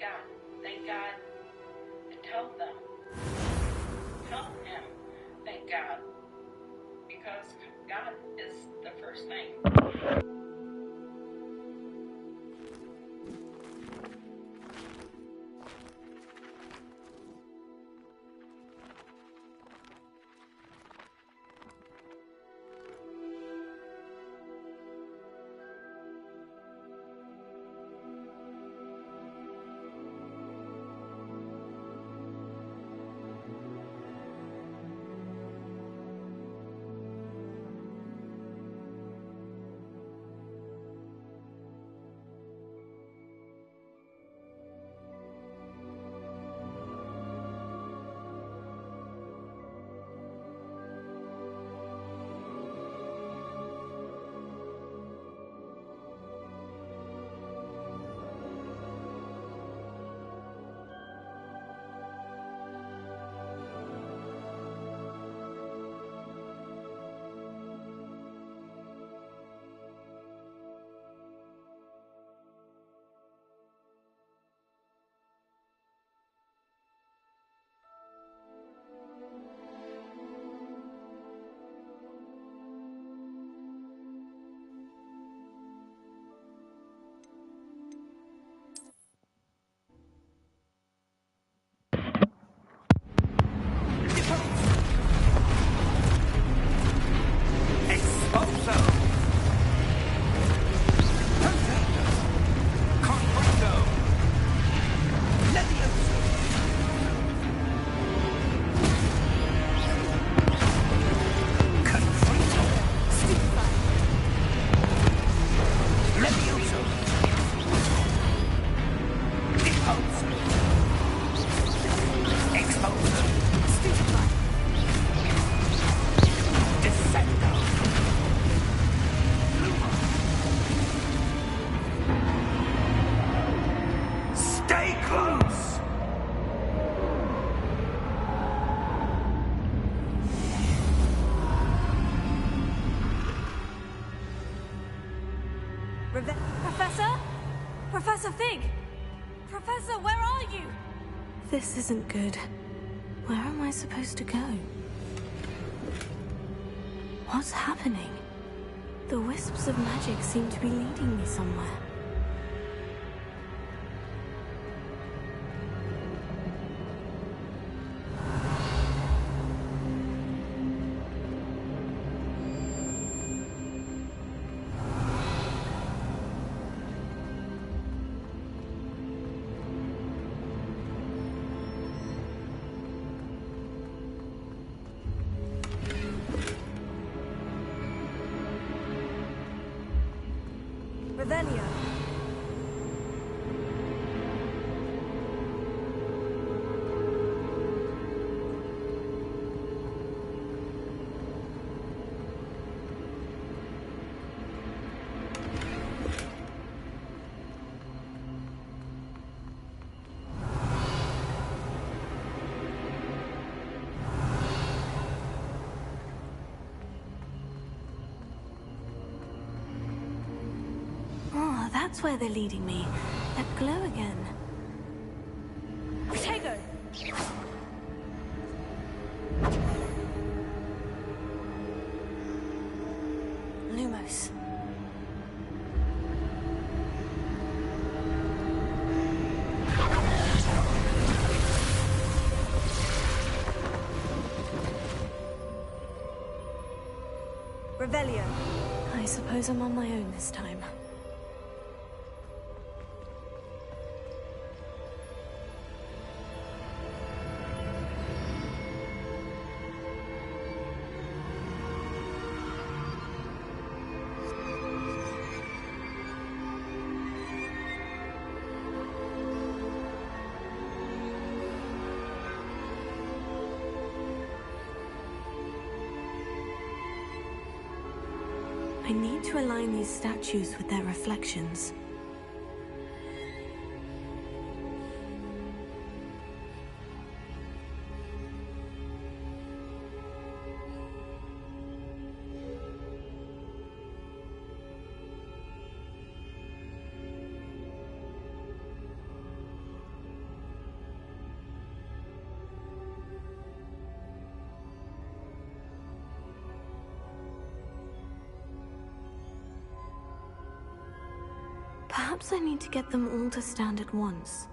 God. Thank God. And tell them. Tell him, thank God. Because God is the first thing. Professor? Professor Fig! Professor, where are you? This isn't good. Where am I supposed to go? What's happening? The wisps of magic seem to be leading me somewhere. Revelio. That's where they're leading me. That glow again. Tego! Lumos. Revelio. I suppose I'm on my own this time. I need to align these statues with their reflections. Perhaps I need to get them all to stand at once.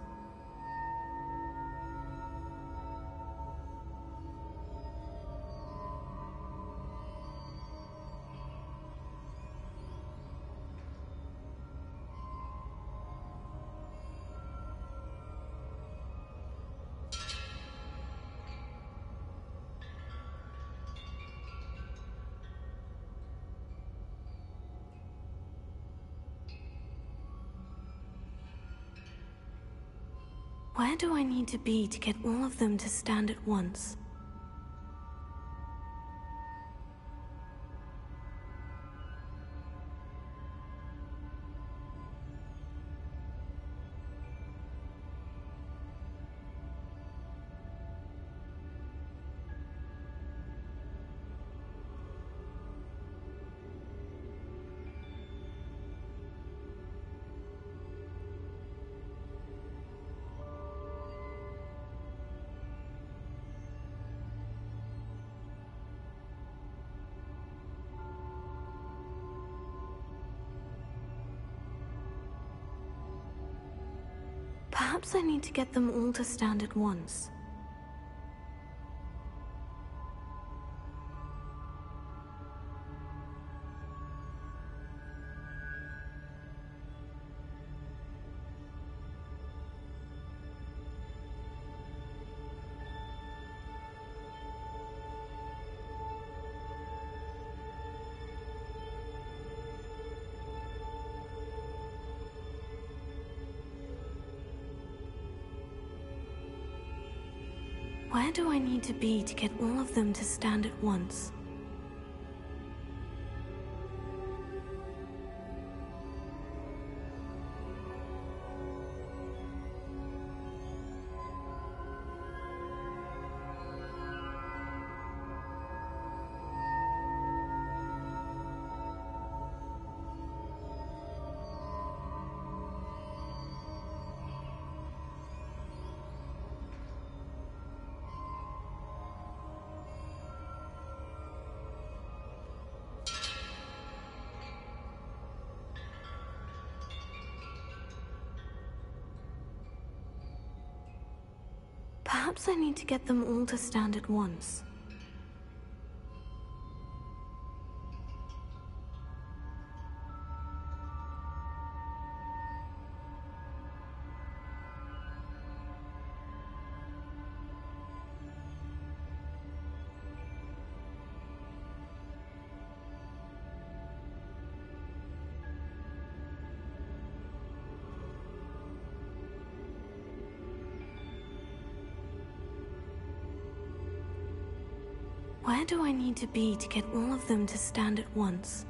Where do I need to be to get all of them to stand at once? Perhaps I need to get them all to stand at once. Where do I need to be to get all of them to stand at once? Perhaps I need to get them all to stand at once. Where do I need to be to get all of them to stand at once?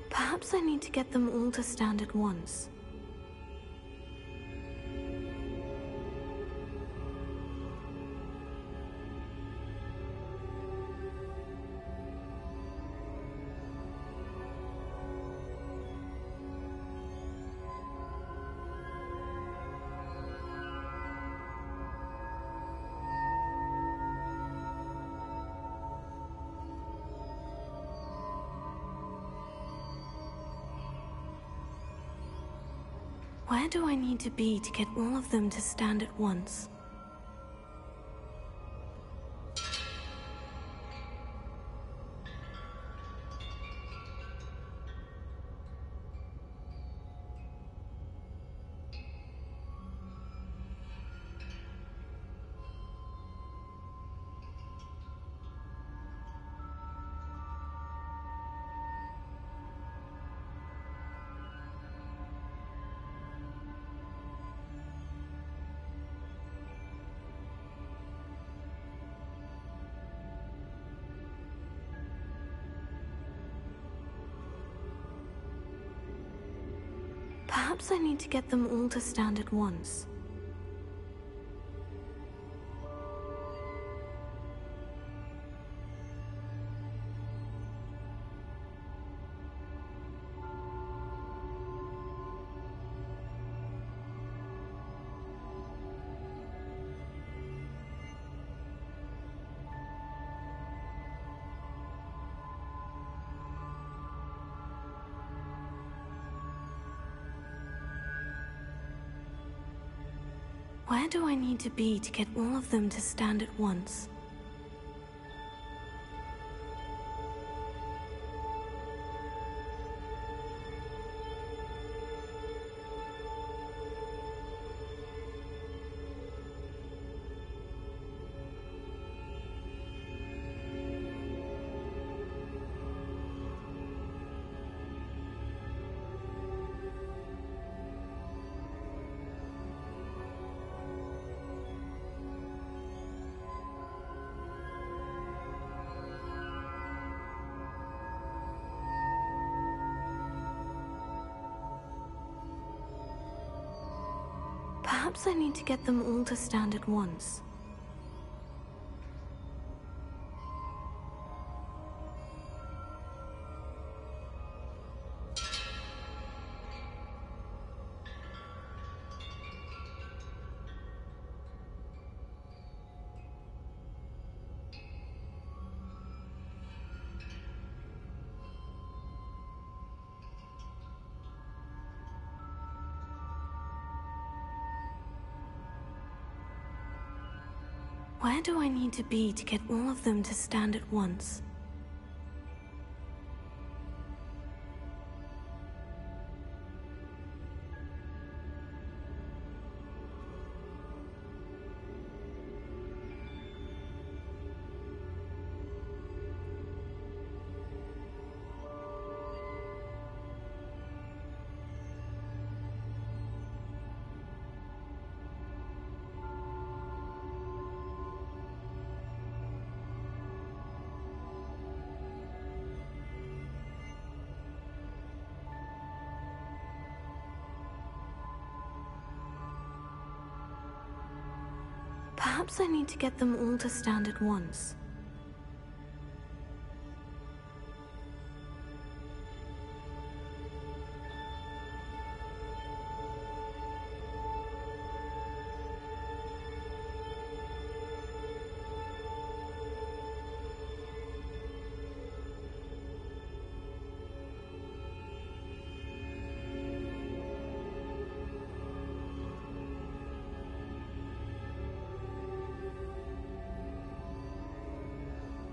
Perhaps I need to get them all to stand at once. Where do I need to be to get all of them to stand at once? Perhaps I need to get them all to stand at once. Where do I need to be to get all of them to stand at once? Perhaps I need to get them all to stand at once. Where do I need to be to get all of them to stand at once? Perhaps I need to get them all to stand at once.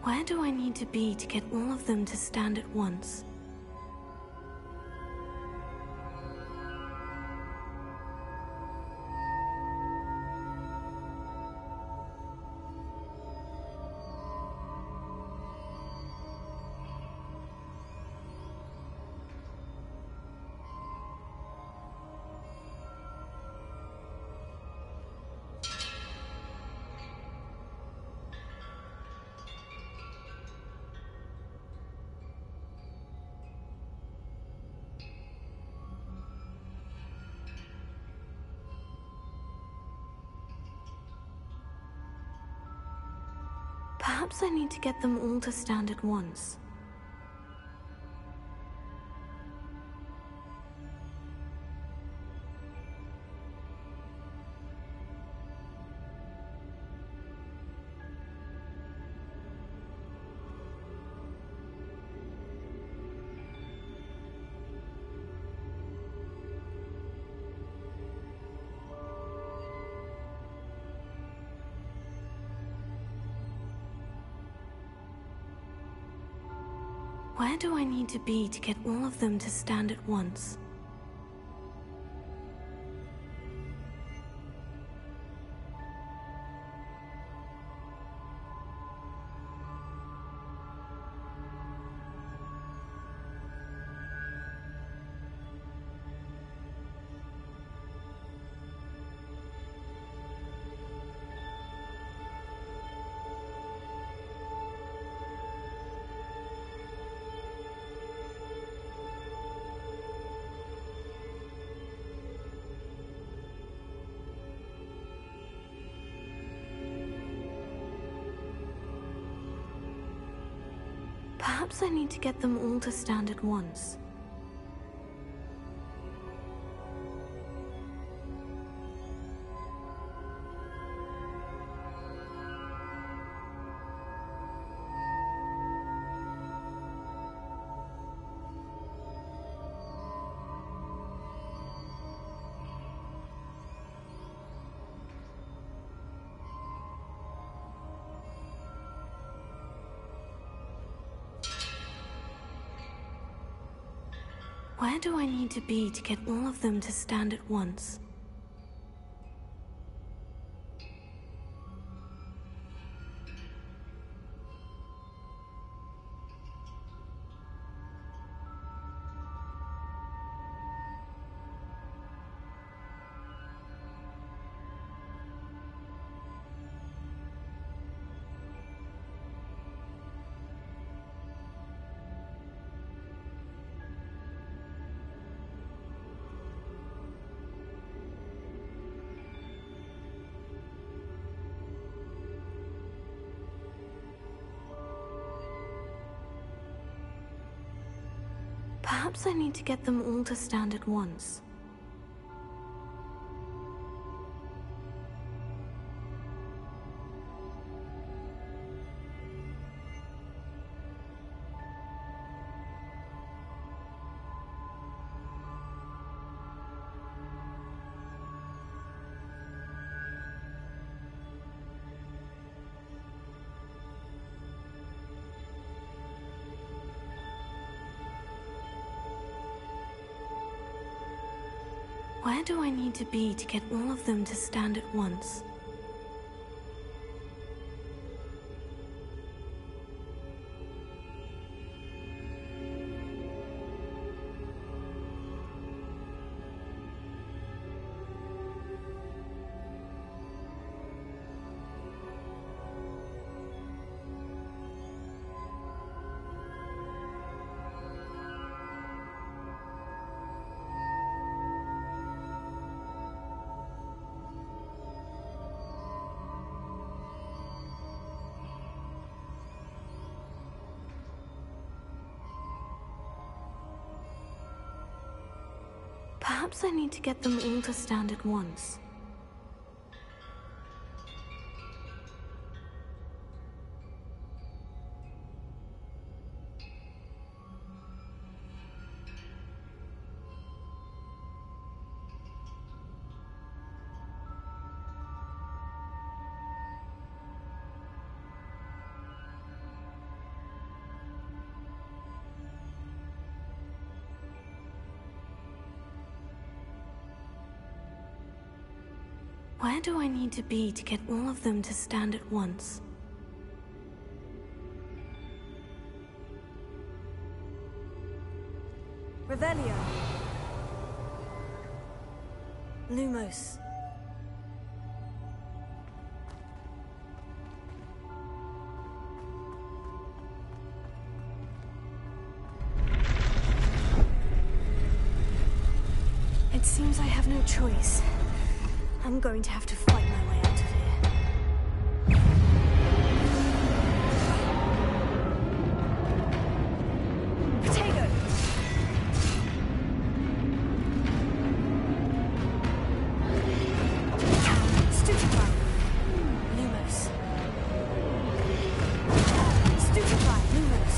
Where do I need to be to get all of them to stand at once? Perhaps I need to get them all to stand at once. Where do I need to be to get all of them to stand at once? Perhaps I need to get them all to stand at once. Where do I need to be to get all of them to stand at once? Perhaps I need to get them all to stand at once. Where do I need to be to get all of them to stand at once? Perhaps I need to get them all to stand at once. Where do I need to be to get all of them to stand at once? Revelio. Lumos. It seems I have no choice. I'm going to have to fight my way out of here. Potato! Stupefy! Lumos. Stupefy! Lumos.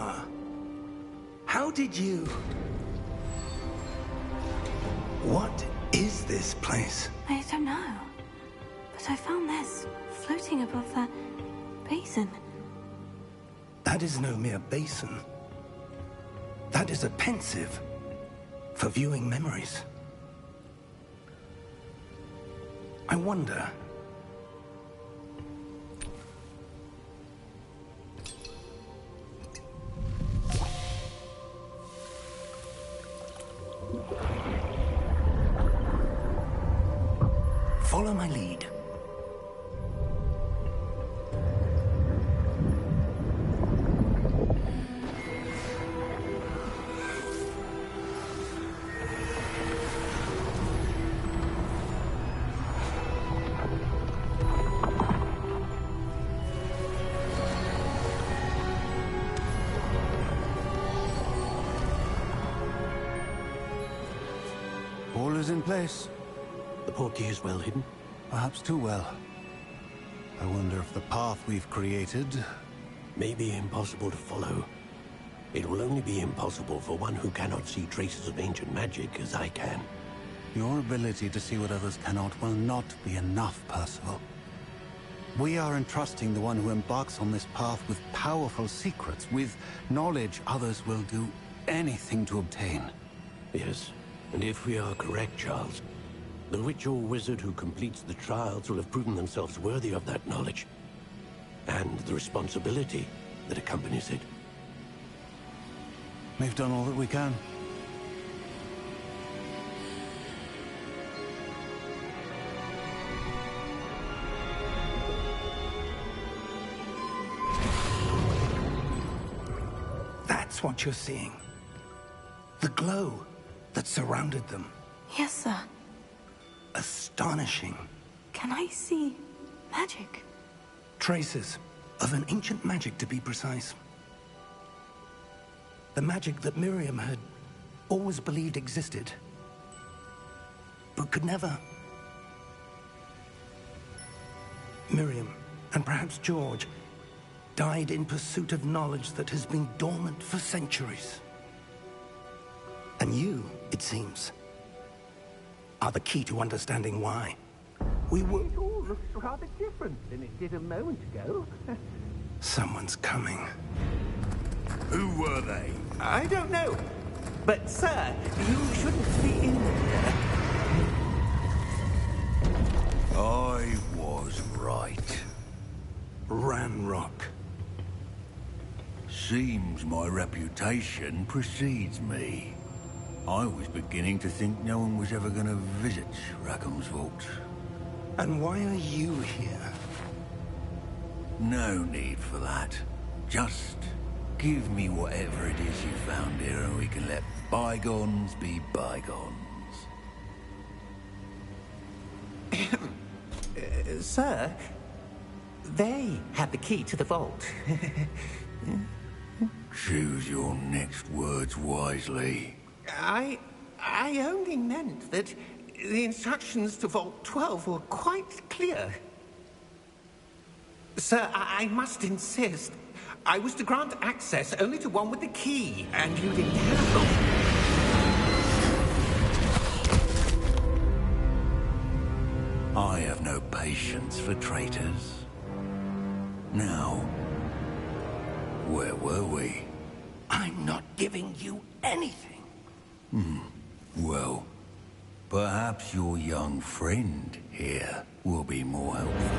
are. How did you... What is this place? I don't know. But I found this floating above that basin. That is no mere basin. That is a pensive for viewing memories. I wonder... Follow my lead. All is in place. The portkey is well hidden? Perhaps too well. I wonder if the path we've created... May be impossible to follow. It will only be impossible for one who cannot see traces of ancient magic as I can. Your ability to see what others cannot will not be enough, Percival. We are entrusting the one who embarks on this path with powerful secrets, with knowledge others will do anything to obtain. Yes, and if we are correct, Charles, the witch or wizard who completes the trials will have proven themselves worthy of that knowledge, and the responsibility that accompanies it. We've done all that we can. That's what you're seeing. The glow that surrounded them. Yes, sir. Astonishing. Can I see magic? Traces of an ancient magic, to be precise. The magic that Miriam had always believed existed, but could never. Miriam, and perhaps George, died in pursuit of knowledge that has been dormant for centuries. And you, it seems, are the key to understanding why. It all looks rather different than it did a moment ago. Someone's coming. Who were they? I don't know. But, sir, you shouldn't be in here. I was right. Ranrock. Seems my reputation precedes me. I was beginning to think no one was ever going to visit Rackham's vault. And why are you here? No need for that. Just give me whatever it is you found here and we can let bygones be bygones. Sir, they had the key to the vault. Choose your next words wisely. I only meant that the instructions to Vault 12 were quite clear. Sir, I must insist. I was to grant access only to one with the key, and you didn't have them. I have no patience for traitors. Now, where were we? I'm not giving you anything. Well, perhaps your young friend here will be more helpful.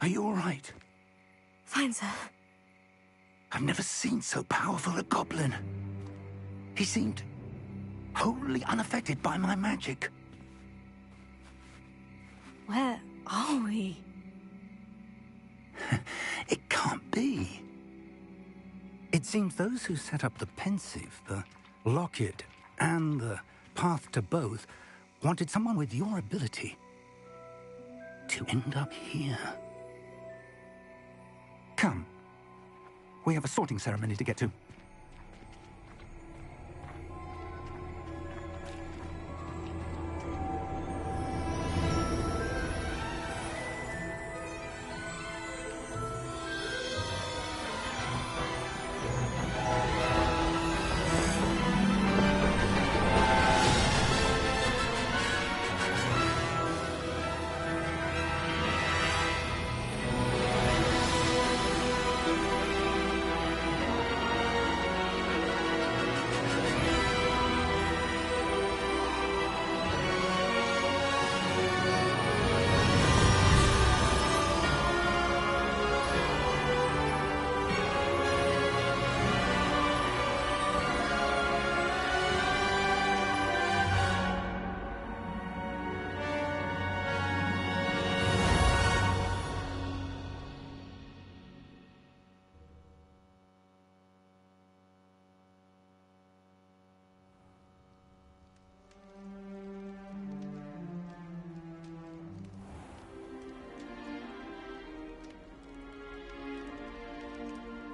Are you all right? Fine, sir. I've never seen so powerful a goblin. He seemed wholly unaffected by my magic. Where are we? It can't be. It seems those who set up the Pensieve, the Locket, and the Path to Both wanted someone with your ability to end up here. Come. We have a sorting ceremony to get to.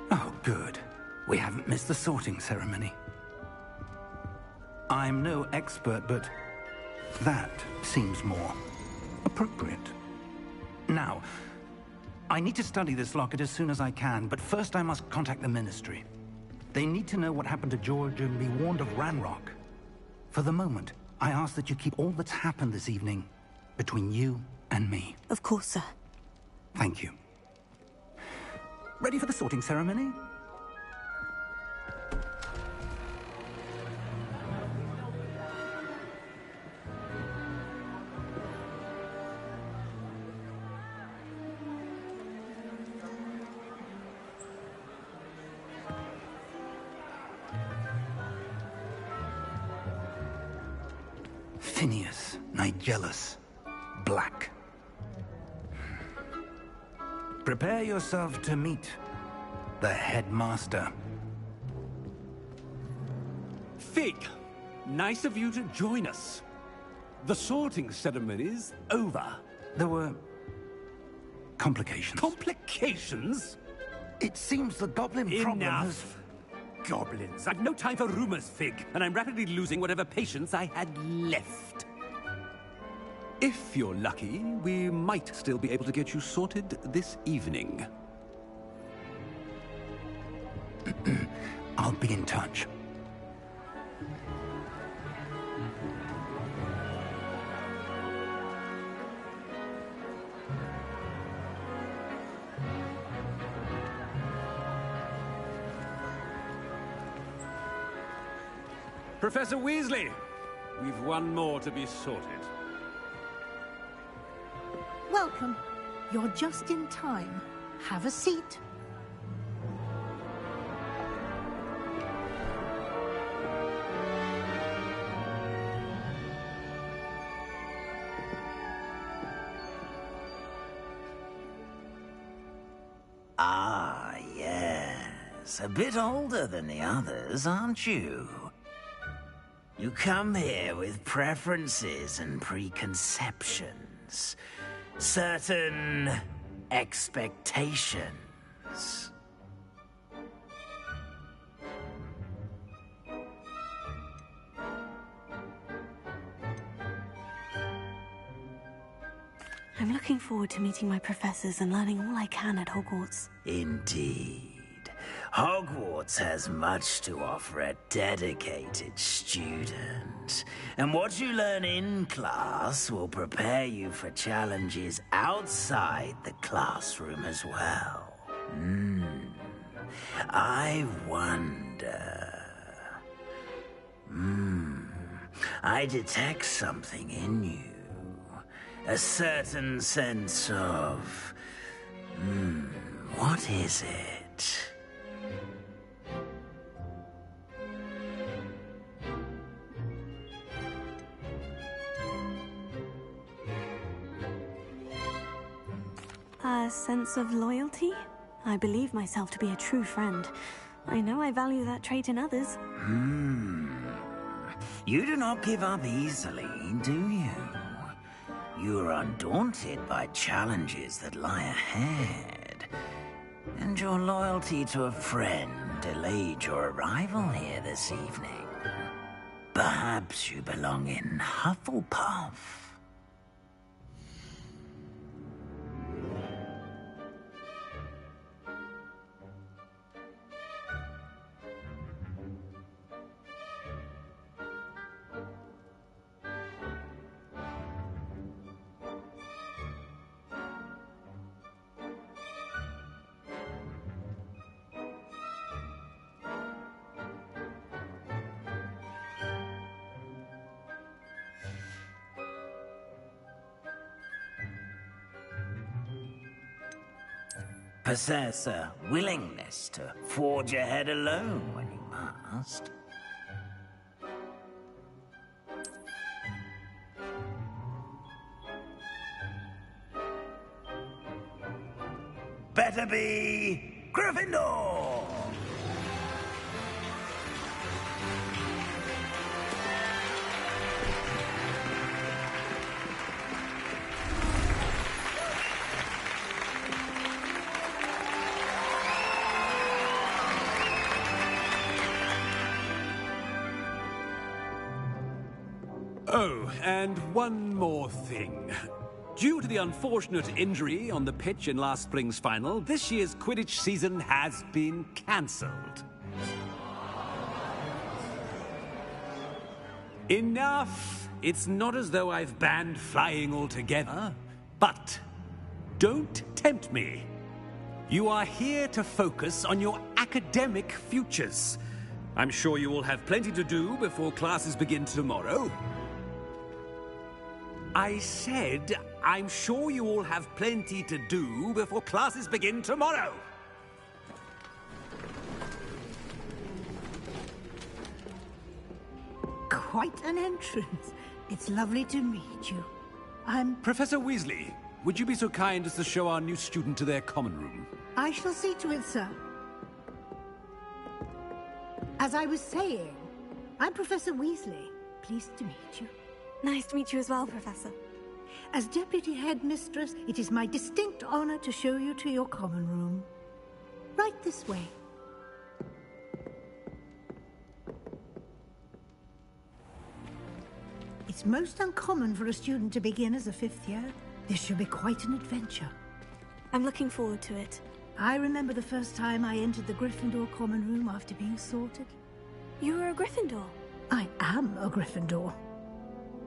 Oh, good. We haven't missed the sorting ceremony. I'm no expert, but that seems more appropriate. Now, I need to study this locket as soon as I can, but first I must contact the Ministry. They need to know what happened to George and be warned of Ranrock. For the moment, I ask that you keep all that's happened this evening between you and me. Of course, sir. Thank you. Ready for the sorting ceremony? Phineas Nigellus Black. Prepare yourself to meet the headmaster. Fig, nice of you to join us. The sorting ceremony's over. There were complications. Complications? It seems the goblin problem has... Enough! Goblins. I've no time for rumors, Fig, and I'm rapidly losing whatever patience I had left. If you're lucky, we might still be able to get you sorted this evening. I'll be in touch. Professor Weasley, we've one more to be sorted. Welcome. You're just in time. Have a seat. Ah, yes. A bit older than the others, aren't you? You come here with preferences and preconceptions. Certain expectations. I'm looking forward to meeting my professors and learning all I can at Hogwarts. Indeed. Hogwarts has much to offer a dedicated student. And what you learn in class will prepare you for challenges outside the classroom as well. I wonder... I detect something in you. A certain sense of What is it? A sense of loyalty? I believe myself to be a true friend. I know I value that trait in others. You do not give up easily, do you? You are undaunted by challenges that lie ahead. And your loyalty to a friend delayed your arrival here this evening. Perhaps you belong in Hufflepuff. Possess a willingness to forge ahead alone when you must. Better be Gryffindor! Oh, and one more thing. Due to the unfortunate injury on the pitch in last spring's final, this year's Quidditch season has been cancelled. Enough! It's not as though I've banned flying altogether. But don't tempt me. You are here to focus on your academic futures. I'm sure you will have plenty to do before classes begin tomorrow. I said, I'm sure you all have plenty to do before classes begin tomorrow. Quite an entrance. It's lovely to meet you. I'm... Professor Weasley, would you be so kind as to show our new student to their common room? I shall see to it, sir. As I was saying, I'm Professor Weasley. Pleased to meet you. Nice to meet you as well, Professor. As Deputy Headmistress, it is my distinct honor to show you to your common room. Right this way. It's most uncommon for a student to begin as a fifth year. This should be quite an adventure. I'm looking forward to it. I remember the first time I entered the Gryffindor common room after being sorted. You were a Gryffindor? I am a Gryffindor.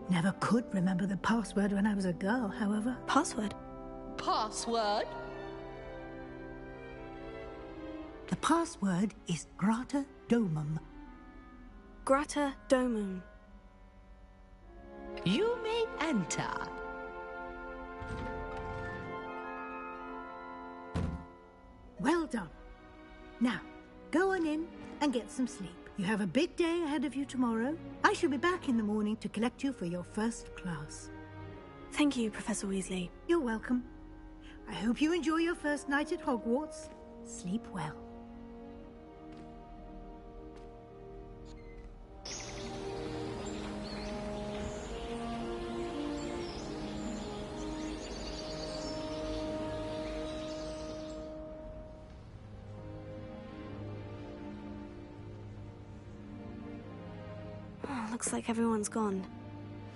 Never could remember the password when I was a girl, however. Password? Password? The password is Grata Domum. Grata Domum. You may enter. Well done. Now, go on in and get some sleep. You have a big day ahead of you tomorrow. I shall be back in the morning to collect you for your first class. Thank you, Professor Weasley. You're welcome. I hope you enjoy your first night at Hogwarts. Sleep well. Looks like everyone's gone.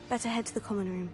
Better head to the common room.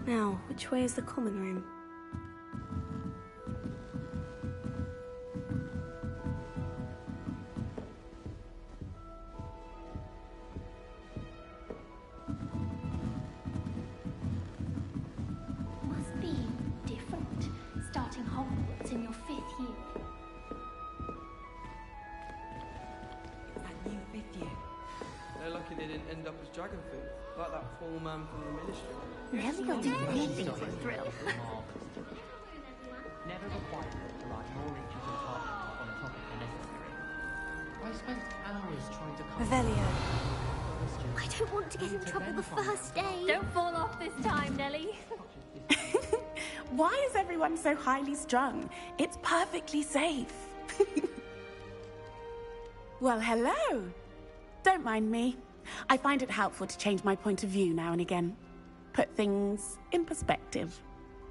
Now, which way is the common room? Must be different, starting Hogwarts in your 5th year. That new 5th year. They're lucky they didn't end up as dragon food, like that poor man from the ministry. Never got anything for a thrill. Never required to write more inches of parchment on a topic than necessary. I spent hours trying to come. Revelio. I don't want to get in trouble the first day. Don't fall off this time, Nellie. Why is everyone so highly strung? It's perfectly safe. Well, hello. Don't mind me. I find it helpful to change my point of view now and again. Put things in perspective.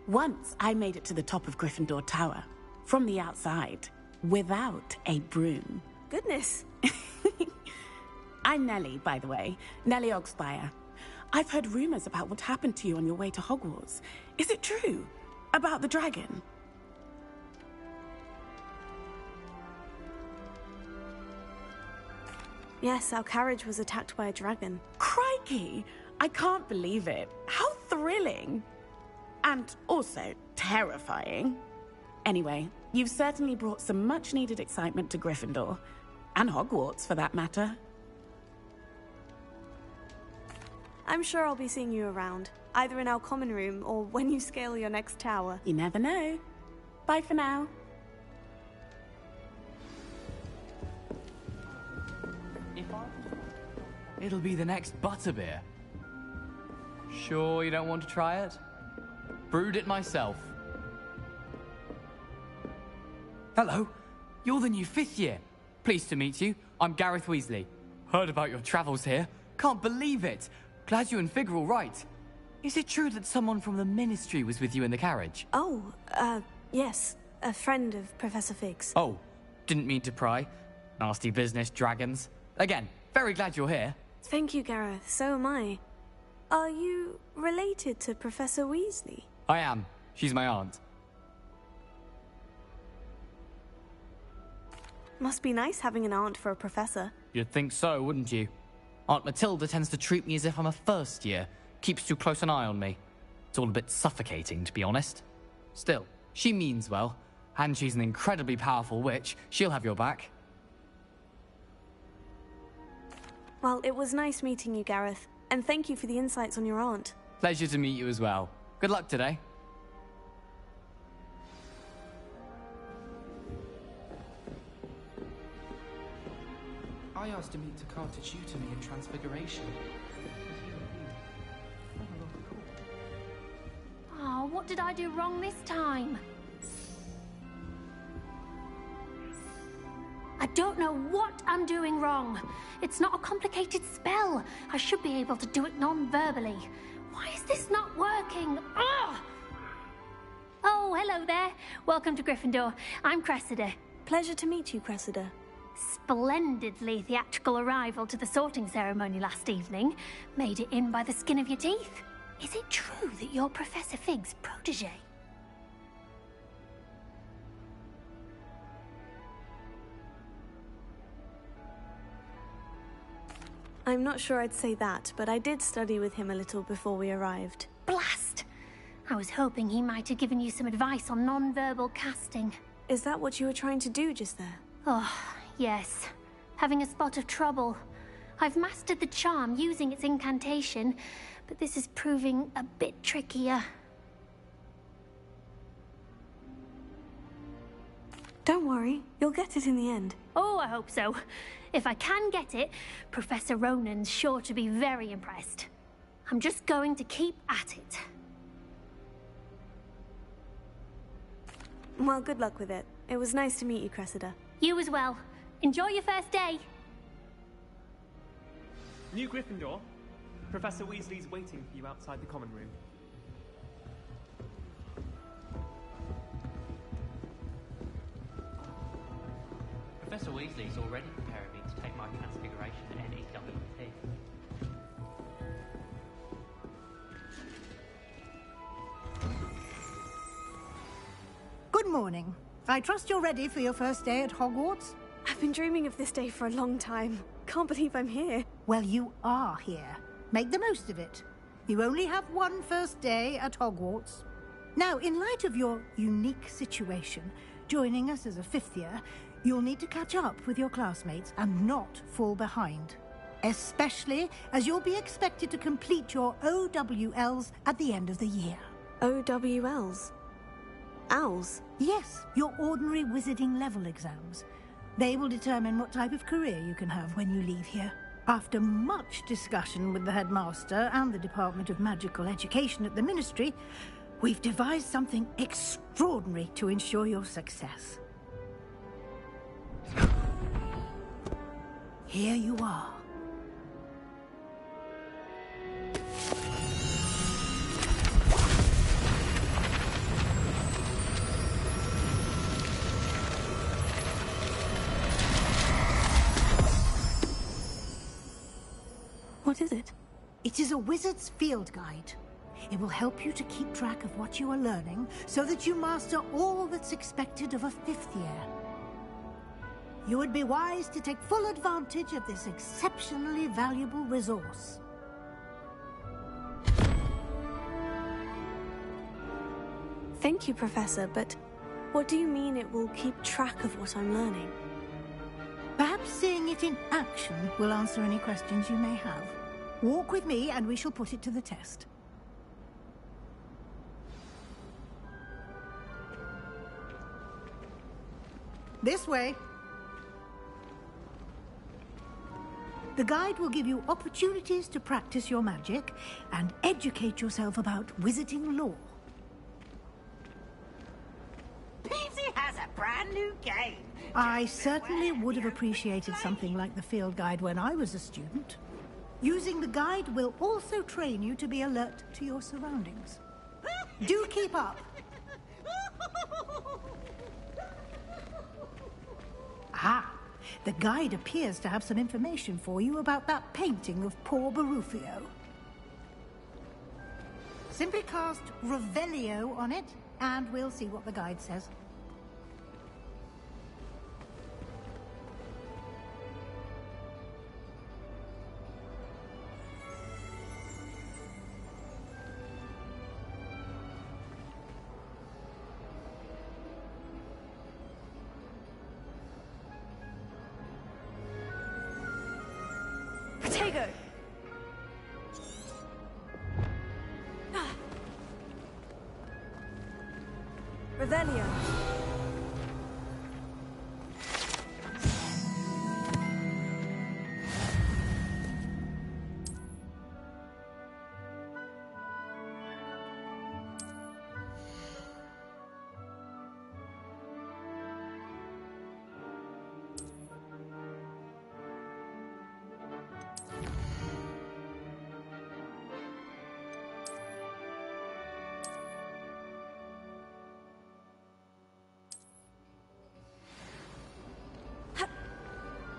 Once I made it to the top of Gryffindor Tower, from the outside, without a broom. Goodness. I'm Nellie, by the way. Nellie Ogspire. I've heard rumors about what happened to you on your way to Hogwarts. Is it true? About the dragon? Yes, our carriage was attacked by a dragon. Crikey! I can't believe it. How thrilling! And also terrifying. Anyway, you've certainly brought some much-needed excitement to Gryffindor. And Hogwarts, for that matter. I'm sure I'll be seeing you around, either in our common room or when you scale your next tower. You never know. Bye for now. It'll be the next butterbeer. Sure you don't want to try it? Brewed it myself. Hello, you're the new 5th year. Pleased to meet you. I'm Gareth Weasley. Heard about your travels here. Can't believe it. Glad you and Fig are all right. Is it true that someone from the Ministry was with you in the carriage? Oh, yes. A friend of Professor Fig's. Oh, didn't mean to pry. Nasty business, dragons. Again, very glad you're here. Thank you, Gareth. So am I. Are you related to Professor Weasley? I am. She's my aunt. Must be nice having an aunt for a professor. You'd think so, wouldn't you? Aunt Matilda tends to treat me as if I'm a first year. Keeps too close an eye on me. It's all a bit suffocating, to be honest. Still, she means well. And she's an incredibly powerful witch. She'll have your back. Well, it was nice meeting you, Gareth. And thank you for the insights on your aunt. Pleasure to meet you as well. Good luck today. I asked Demeter to tutor me in Transfiguration. Oh, what did I do wrong this time? I don't know what I'm doing wrong. It's not a complicated spell. I should be able to do it non-verbally. Why is this not working? Ugh! Oh, hello there. Welcome to Gryffindor. I'm Cressida. Pleasure to meet you, Cressida. Splendidly theatrical arrival to the sorting ceremony last evening. Made it in by the skin of your teeth. Is it true that you're Professor Fig's protege? I'm not sure I'd say that, but I did study with him a little before we arrived. Blast! I was hoping he might have given you some advice on non-verbal casting. Is that what you were trying to do just there? Oh, yes. Having a spot of trouble. I've mastered the charm using its incantation, but this is proving a bit trickier. Don't worry, you'll get it in the end. Oh, I hope so. If I can get it, Professor Ronan's sure to be very impressed. I'm just going to keep at it. Well, good luck with it. It was nice to meet you, Cressida. You as well. Enjoy your first day. New Gryffindor. Professor Weasley's waiting for you outside the common room. Professor Weasley's already preparing me to take my transfiguration at NEWT. Good morning. I trust you're ready for your first day at Hogwarts? I've been dreaming of this day for a long time. Can't believe I'm here. Well, you are here. Make the most of it. You only have one first day at Hogwarts. Now, in light of your unique situation, joining us as a fifth year, you'll need to catch up with your classmates and not fall behind. Especially as you'll be expected to complete your OWLs at the end of the year. OWLs? Owls? Yes, your ordinary wizarding level exams. They will determine what type of career you can have when you leave here. After much discussion with the headmaster and the Department of Magical Education at the Ministry, we've devised something extraordinary to ensure your success. Here you are. What is it? It is a wizard's field guide. It will help you to keep track of what you are learning so that you master all that's expected of a fifth year. You would be wise to take full advantage of this exceptionally valuable resource. Thank you, Professor, but what do you mean it will keep track of what I'm learning? Perhaps seeing it in action will answer any questions you may have. Walk with me and we shall put it to the test. This way. The guide will give you opportunities to practice your magic and educate yourself about wizarding lore. Peasy has a brand new game. I certainly would have appreciated something like the field guide when I was a student. Using the guide will also train you to be alert to your surroundings. Do keep up. Ah, the guide appears to have some information for you about that painting of poor Barufio. Simply cast Revelio on it, and we'll see what the guide says. Protego! Revelio.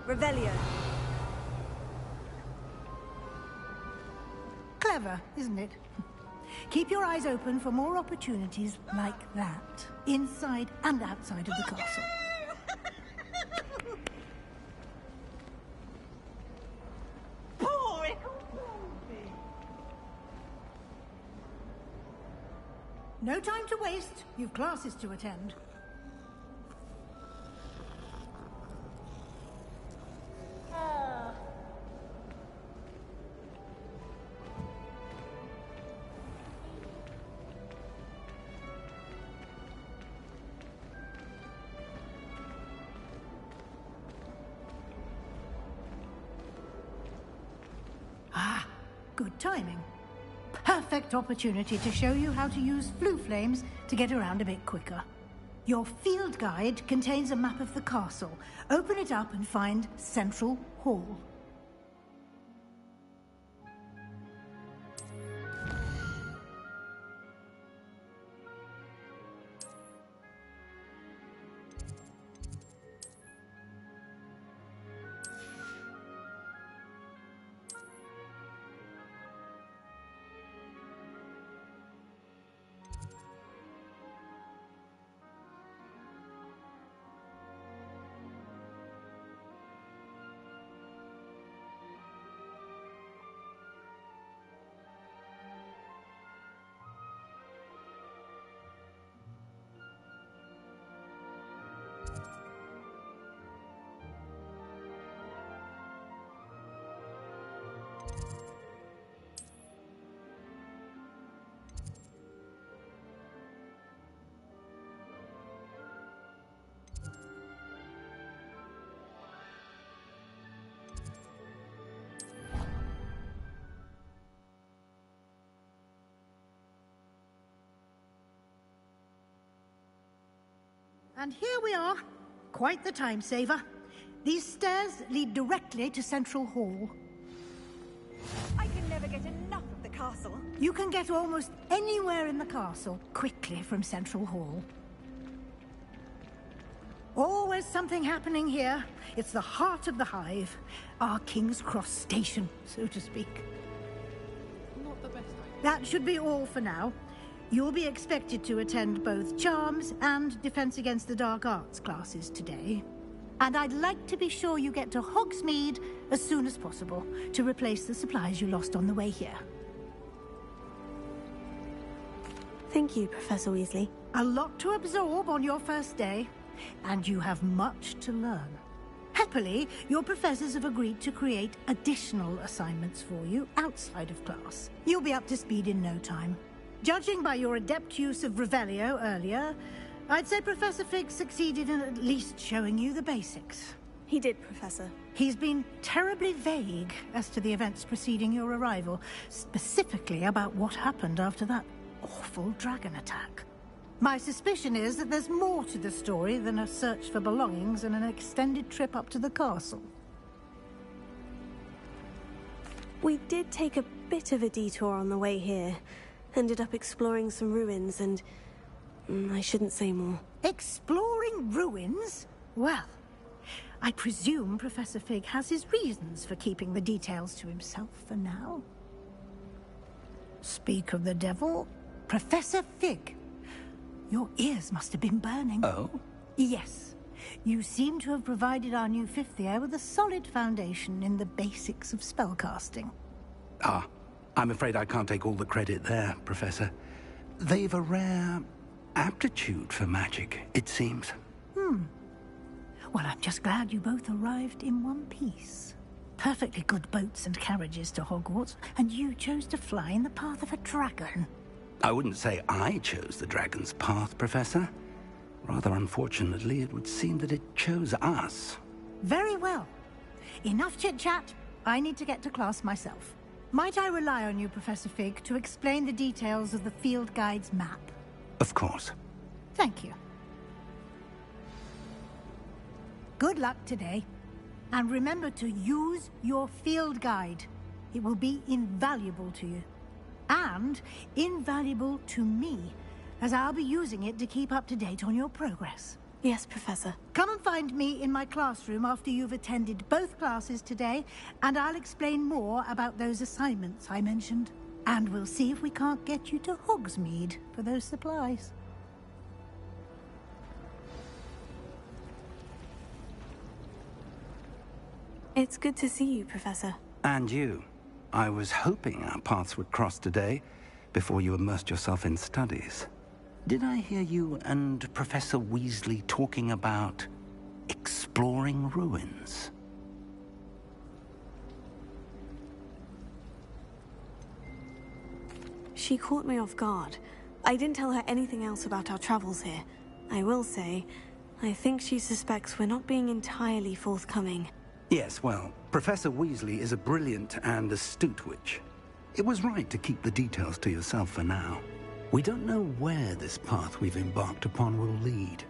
Revelio. Clever, isn't it? Keep your eyes open for more opportunities like that, inside and outside of the castle. No time to waste. You've classes to attend. Good timing. Perfect opportunity to show you how to use Floo Flames to get around a bit quicker. Your field guide contains a map of the castle. Open it up and find Central Hall. And here we are. Quite the time saver. These stairs lead directly to Central Hall. I can never get enough of the castle. You can get almost anywhere in the castle quickly from Central Hall. Always something happening here. It's the heart of the Hive. Our King's Cross station, so to speak. Not the best idea. That should be all for now. You'll be expected to attend both Charms and Defense Against the Dark Arts classes today. And I'd like to be sure you get to Hogsmeade as soon as possible to replace the supplies you lost on the way here. Thank you, Professor Weasley. A lot to absorb on your first day, and you have much to learn. Happily, your professors have agreed to create additional assignments for you outside of class. You'll be up to speed in no time. Judging by your adept use of Revelio earlier, I'd say Professor Fig succeeded in at least showing you the basics. He did, Professor. He's been terribly vague as to the events preceding your arrival, specifically about what happened after that awful dragon attack. My suspicion is that there's more to the story than a search for belongings and an extended trip up to the castle. We did take a bit of a detour on the way here. Ended up exploring some ruins and... I shouldn't say more. Exploring ruins? Well, I presume Professor Fig has his reasons for keeping the details to himself for now. Speak of the devil, Professor Fig. Your ears must have been burning. Oh? Yes. You seem to have provided our new fifth year with a solid foundation in the basics of spellcasting. Ah, I'm afraid I can't take all the credit there, Professor. They've a rare aptitude for magic, it seems. Well, I'm just glad you both arrived in one piece. Perfectly good boats and carriages to Hogwarts, and you chose to fly in the path of a dragon. I wouldn't say I chose the dragon's path, Professor. Rather unfortunately, it would seem that it chose us. Very well. Enough chit-chat. I need to get to class myself. Might I rely on you, Professor Fig, to explain the details of the field guide's map? Of course. Thank you. Good luck today. And remember to use your field guide. It will be invaluable to you. And invaluable to me, as I'll be using it to keep up to date on your progress. Yes, Professor. Come and find me in my classroom after you've attended both classes today, and I'll explain more about those assignments I mentioned. And we'll see if we can't get you to Hogsmeade for those supplies. It's good to see you, Professor. And you. I was hoping our paths would cross today, before you immersed yourself in studies. Did I hear you and Professor Weasley talking about exploring ruins? She caught me off guard. I didn't tell her anything else about our travels here. I will say, I think she suspects we're not being entirely forthcoming. Yes, well, Professor Weasley is a brilliant and astute witch. It was right to keep the details to yourself for now. We don't know where this path we've embarked upon will lead.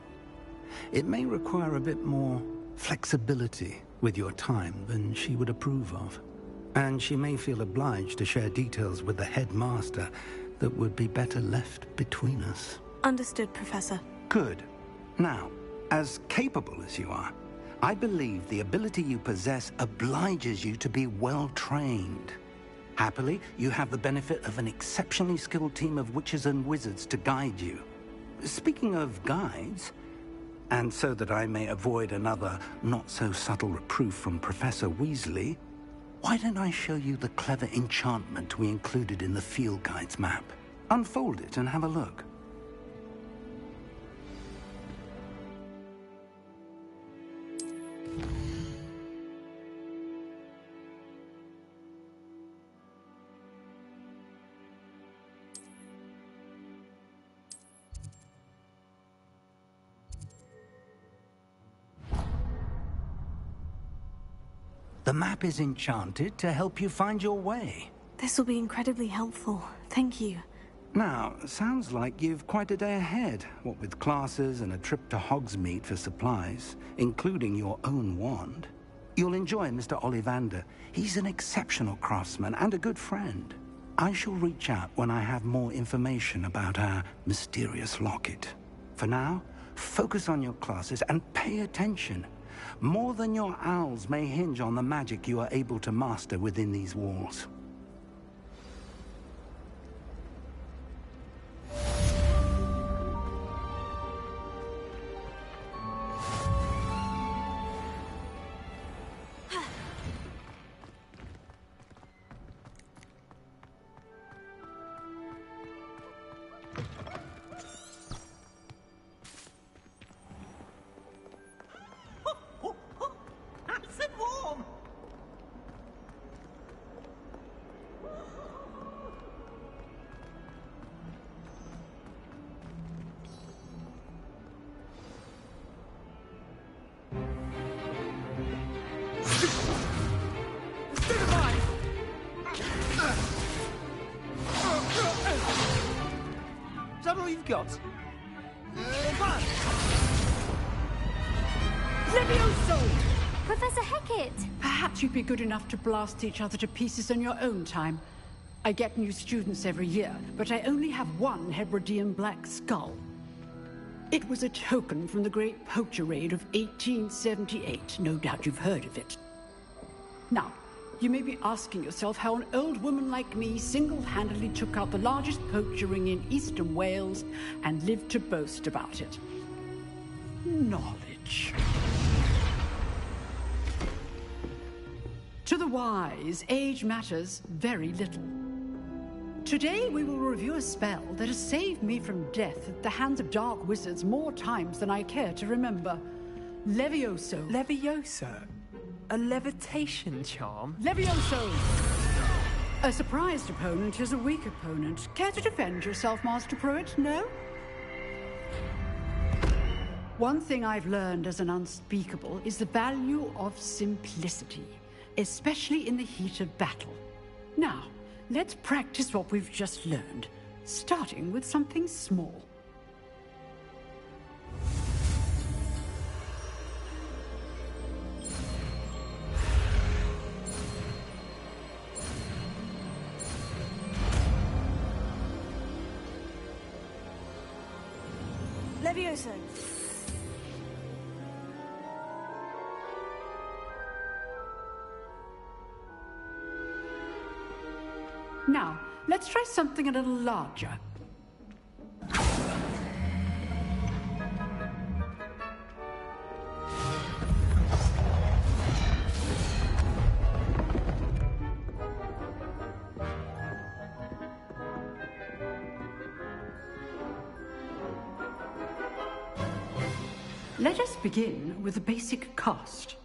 It may require a bit more flexibility with your time than she would approve of. And she may feel obliged to share details with the headmaster that would be better left between us. Understood, Professor. Good. Now, as capable as you are, I believe the ability you possess obliges you to be well-trained. Happily, you have the benefit of an exceptionally skilled team of witches and wizards to guide you. Speaking of guides, and so that I may avoid another not-so-subtle reproof from Professor Weasley, why don't I show you the clever enchantment we included in the field guide's map? Unfold it and have a look. The map is enchanted to help you find your way. This will be incredibly helpful. Thank you. Now, sounds like you've quite a day ahead, what with classes and a trip to Hogsmeade for supplies, including your own wand. You'll enjoy Mr. Ollivander. He's an exceptional craftsman and a good friend. I shall reach out when I have more information about our mysterious locket. For now, focus on your classes and pay attention. More than your owls may hinge on the magic you are able to master within these walls. Nice and warm. Is that all you've got? Levioso! Professor Hecat! Perhaps you'd be good enough to blast each other to pieces on your own time. I get new students every year, but I only have one Hebridean black skull. It was a token from the Great Poacher Raid of 1878. No doubt you've heard of it. Now, you may be asking yourself how an old woman like me single-handedly took out the largest poacher ring in eastern Wales and lived to boast about it. Knowledge. To the wise, age matters very little. Today we will review a spell that has saved me from death at the hands of dark wizards more times than I care to remember. Levioso. Levioso? A levitation charm? Levioso! A surprised opponent is a weak opponent. Care to defend yourself, Master Pruitt? No? One thing I've learned as an unspeakable is the value of simplicity, especially in the heat of battle. Now, let's practice what we've just learned, starting with something small. Levioso. Now, let's try something a little larger. Let us begin with the basic cast.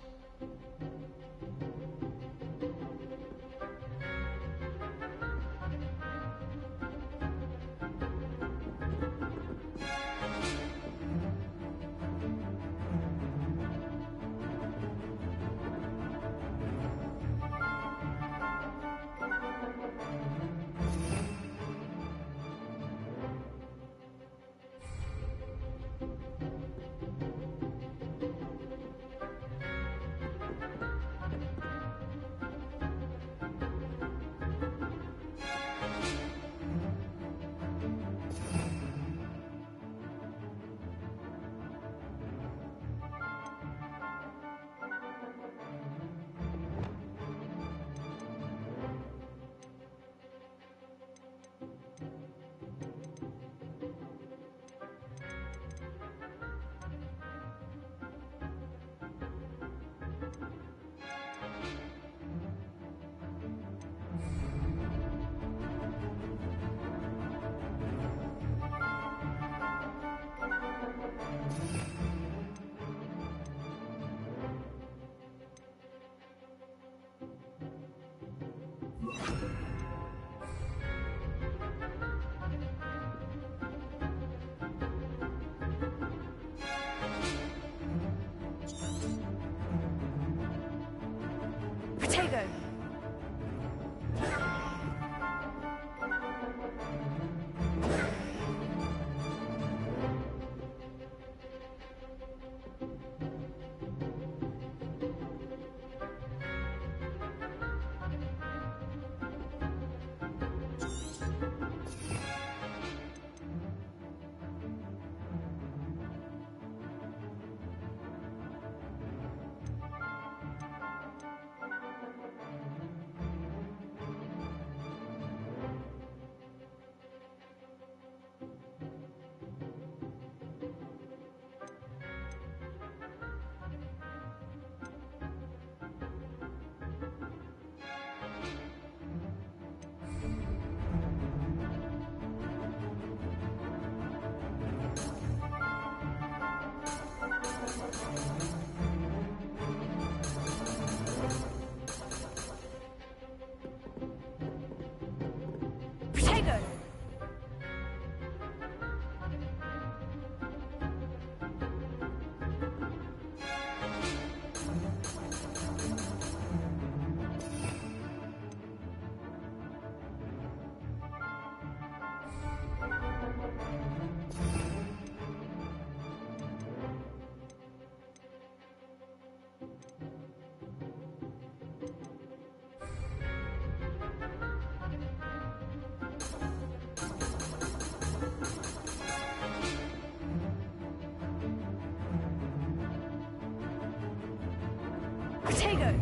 Protego!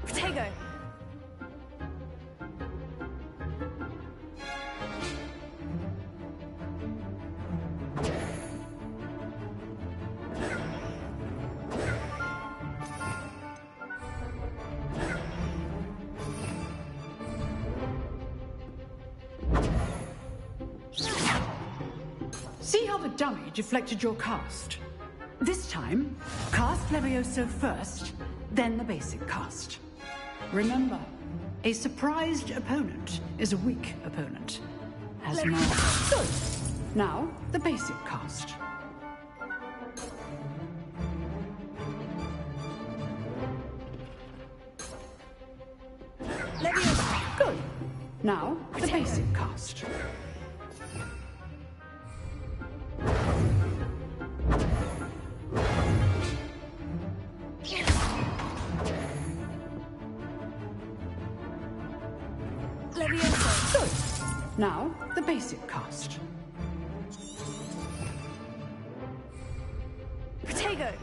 Protego! See how the dummy deflected your cast? This time, cast Levioso first, then the basic cast. Remember, a surprised opponent is a weak opponent. As now. Good. Now, the basic cast. Levioso. Good. Now, the basic cast. Levioso. Good. Now, the basic cast. Protego.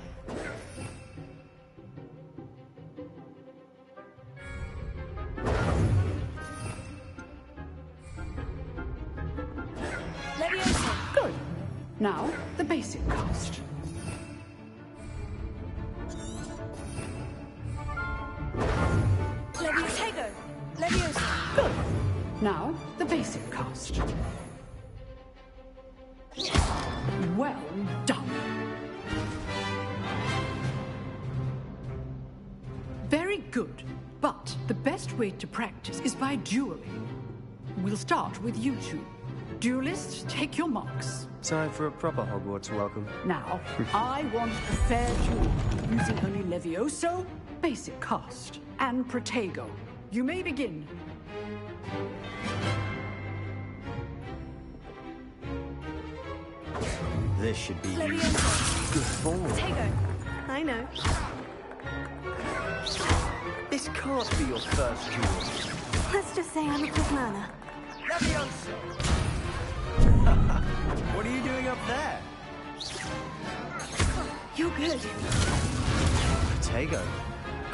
Now, the basic cast. Leviosa! Leviosa! Good. Now, the basic cast. Well done. Very good. But the best way to practice is by dueling. We'll start with you two. Duelists, take your marks. Time for a proper Hogwarts welcome. Now, I want a fair duel, using only Levioso, basic cast, and Protego. You may begin. This should be Leviosa! good form. Protego! I know. This can't be your first duel. Let's just say I'm a quick learner. Levioso! What are you doing up there? You're good. Protego.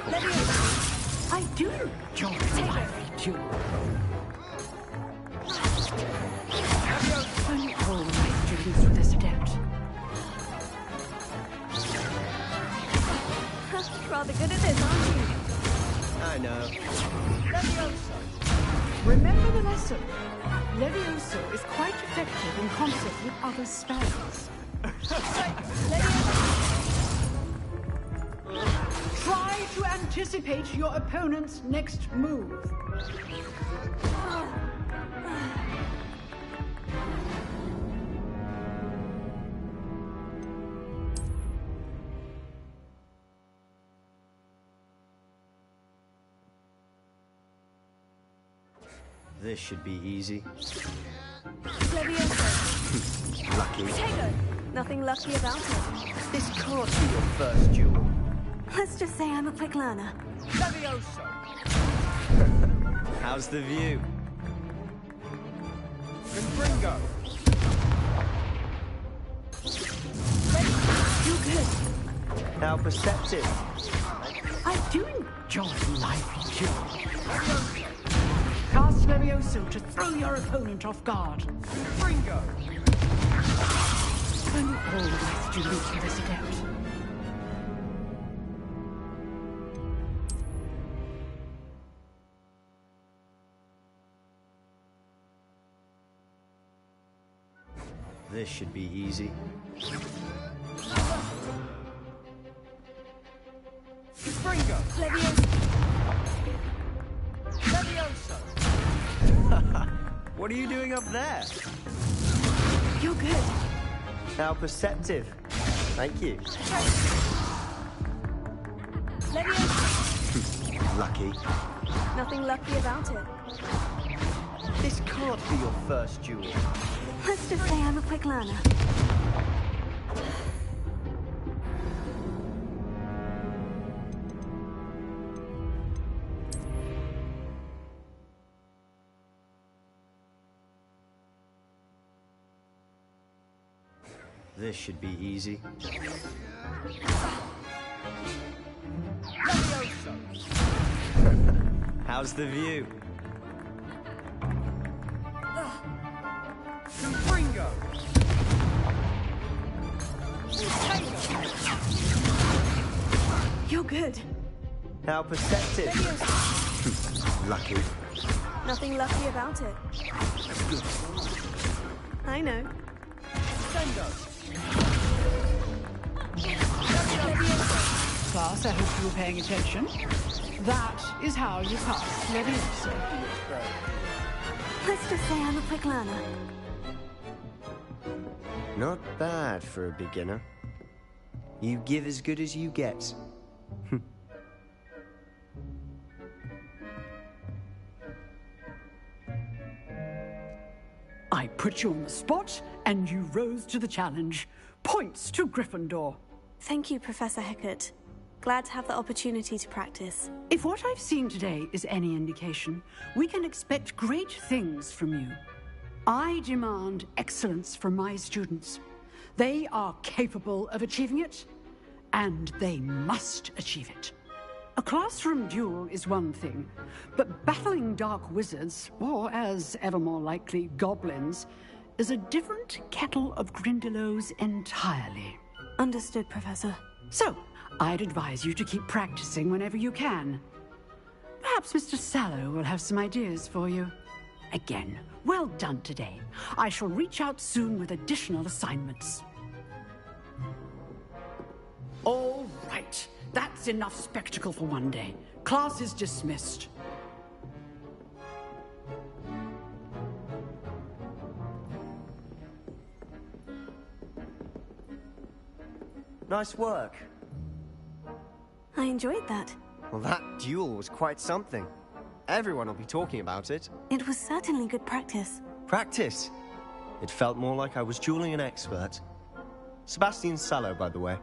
Leviosa! I do enjoy lively duel. Only all my students with this adept. Rather good at this, aren't you? I know. Levioso! Remember the lesson. Levioso is quite effective in concert with other spells. Try to anticipate your opponent's next move. This should be easy. Leviosa! Lucky. Protego! Nothing lucky about it. This can't be your first duel. Let's just say I'm a quick learner. Levioso! How's the view? Confringo! You're good. How perceptive. I do enjoy lively duel. Cast Levioso to throw your opponent off guard. Confringo! Only all my students with this adept. This should be easy. Confringo! Leviosa! Levioso! What are you doing up there? You're good. How perceptive. Thank you. Leviosa! Lucky. Nothing lucky about it. This can't be your first duel. Let's just say I'm a quick learner. This should be easy. How's the view? Confringo! You're good. How perceptive. Lucky. Nothing lucky about it. I know. Class, I hope you were paying attention. That is how you pass Leviosa. Let's just say I'm a quick learner. Not bad for a beginner. You give as good as you get. I put you on the spot, and you rose to the challenge. Points to Gryffindor. Thank you, Professor Hecat. Glad to have the opportunity to practice. If what I've seen today is any indication, we can expect great things from you. I demand excellence from my students. They are capable of achieving it, and they must achieve it. A classroom duel is one thing, but battling dark wizards, or as ever more likely, goblins, is a different kettle of Grindylows entirely. Understood, Professor. So, I'd advise you to keep practicing whenever you can. Perhaps Mr. Sallow will have some ideas for you. Again, well done today. I shall reach out soon with additional assignments. All right. That's enough spectacle for one day. Class is dismissed. Nice work. I enjoyed that. Well, that duel was quite something. Everyone will be talking about it. It was certainly good practice. Practice? It felt more like I was dueling an expert. Sebastian Sallow, by the way.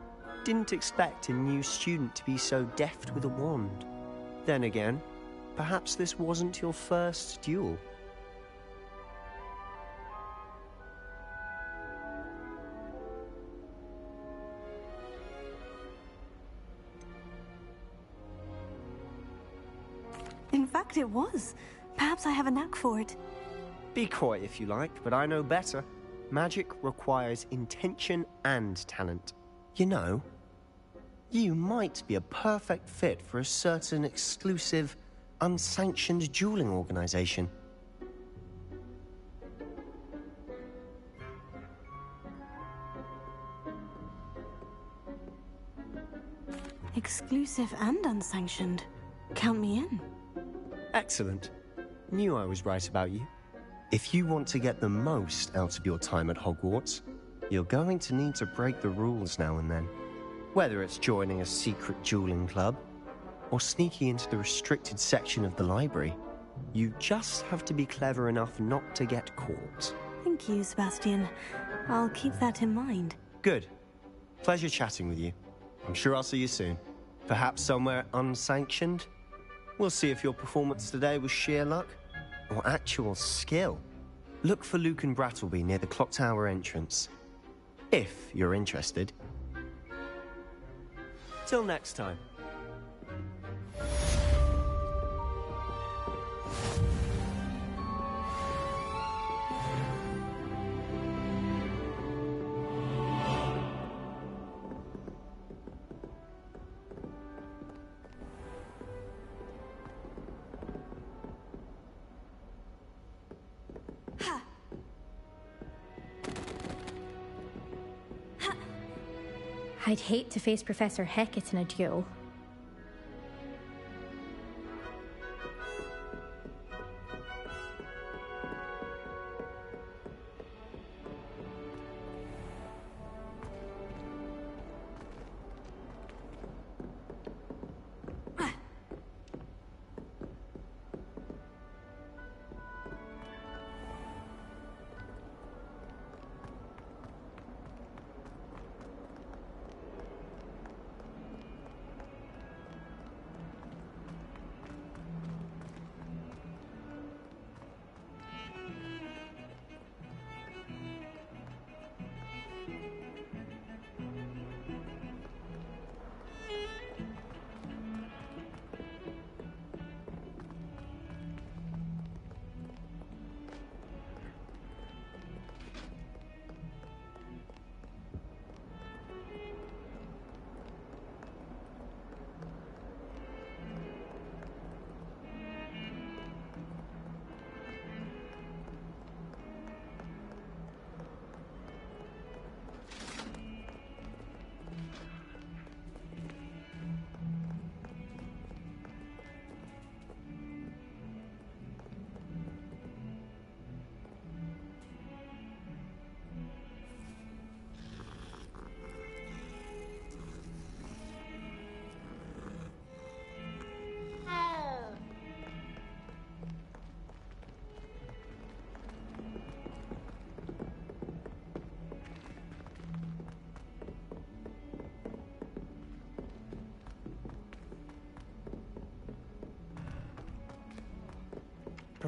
Didn't expect a new student to be so deft with a wand. Then again, perhaps this wasn't your first duel. In fact, it was. Perhaps I have a knack for it. Be coy if you like, but I know better. Magic requires intention and talent. You know, you might be a perfect fit for a certain exclusive, unsanctioned dueling organization. Exclusive and unsanctioned. Count me in. Excellent. Knew I was right about you. If you want to get the most out of your time at Hogwarts, you're going to need to break the rules now and then. Whether it's joining a secret dueling club, or sneaking into the restricted section of the library, you just have to be clever enough not to get caught. Thank you, Sebastian. I'll keep that in mind. Good. Pleasure chatting with you. I'm sure I'll see you soon. Perhaps somewhere unsanctioned? We'll see if your performance today was sheer luck or actual skill. Look for Luke and Brattleby near the clock tower entrance. If you're interested. Till next time. I'd hate to face Professor Hecat in a duel.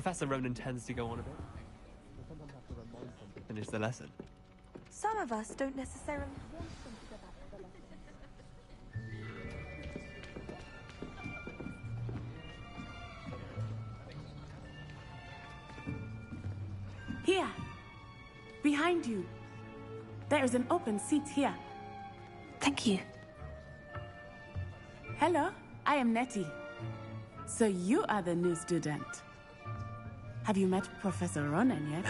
Professor Ronan tends to go on a bit. Finish the lesson. Some of us don't necessarily want them to go back to the Here. behind you. There is an open seat here. Thank you. Hello, I am Nettie. So you are the new student. Have you met Professor Ronan yet?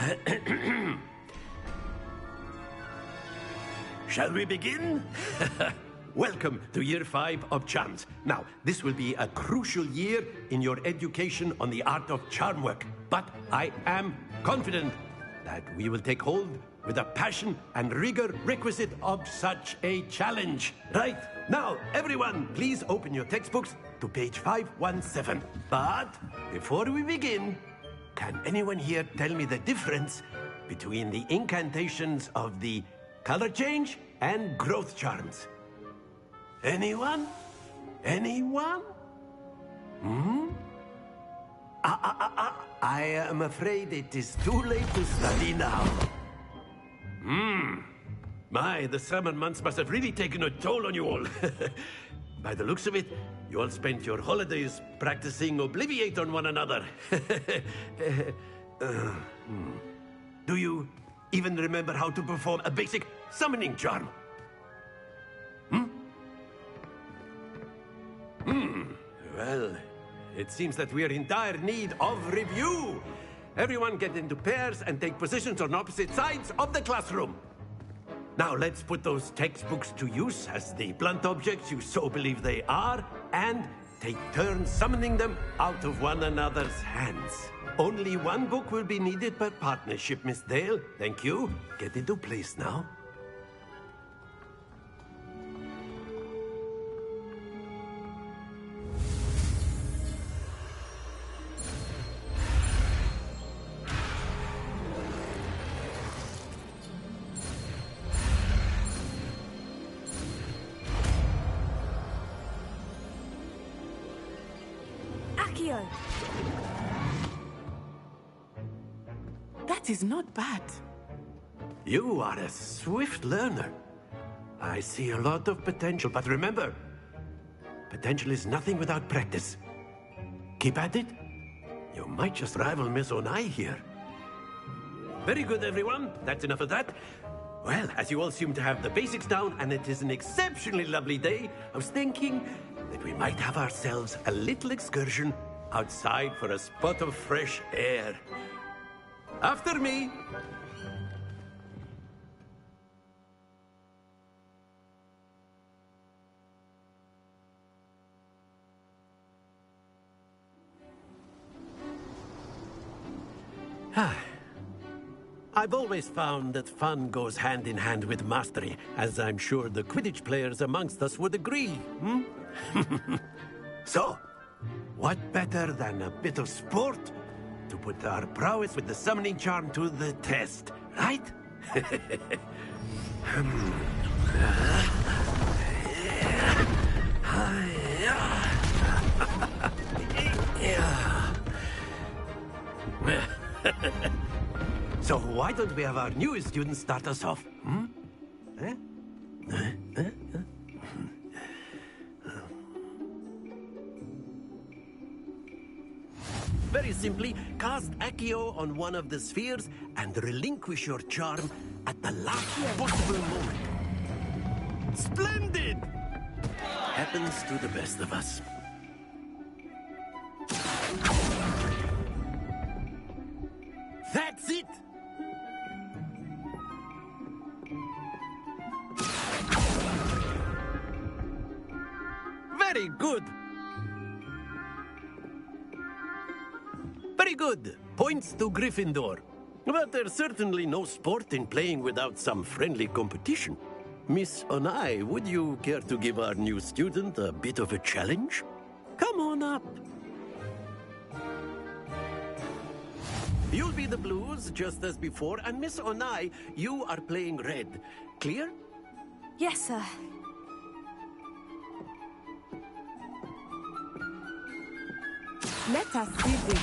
Shall we begin? Welcome to Year 5 of Charms. Now, this will be a crucial year in your education on the art of charm work. But I am confident that we will take hold with the passion and rigor requisite of such a challenge. Right, now, everyone, please open your textbooks to page 517. But before we begin, can anyone here tell me the difference between the incantations of the color change and growth charms? Anyone? Anyone? I am afraid it is too late to study now. My, the summer months must have really taken a toll on you all. By the looks of it, you all spent your holidays practicing Obliviate on one another. Do you even remember how to perform a basic summoning charm? Well, it seems that we are in dire need of review. Everyone get into pairs and take positions on opposite sides of the classroom. Now let's put those textbooks to use as the blunt objects you so believe they are, and take turns summoning them out of one another's hands. Only one book will be needed per partnership, Miss Dale. Thank you. Get into place now. That is not bad. You are a swift learner. I see a lot of potential, but remember, potential is nothing without practice. Keep at it. You might just rival Miss Onai here. Very good, everyone. That's enough of that. Well, as you all seem to have the basics down, and it is an exceptionally lovely day, I was thinking that we might have ourselves a little excursion outside for a spot of fresh air. After me. I've always found that fun goes hand in hand with mastery, as I'm sure the Quidditch players amongst us would agree. So, what better than a bit of sport to put our prowess with the summoning charm to the test, right? So why don't we have our newest student start us off? Very simply, cast Accio on one of the spheres and relinquish your charm at the last possible moment. Splendid! Happens to the best of us. That's it! Very good! Very good. Points to Gryffindor. But there's certainly no sport in playing without some friendly competition. Miss Onai, would you care to give our new student a bit of a challenge? Come on up. You'll be the blues, just as before, and Miss Onai, you are playing red. Clear? Yes, sir. Let us see this.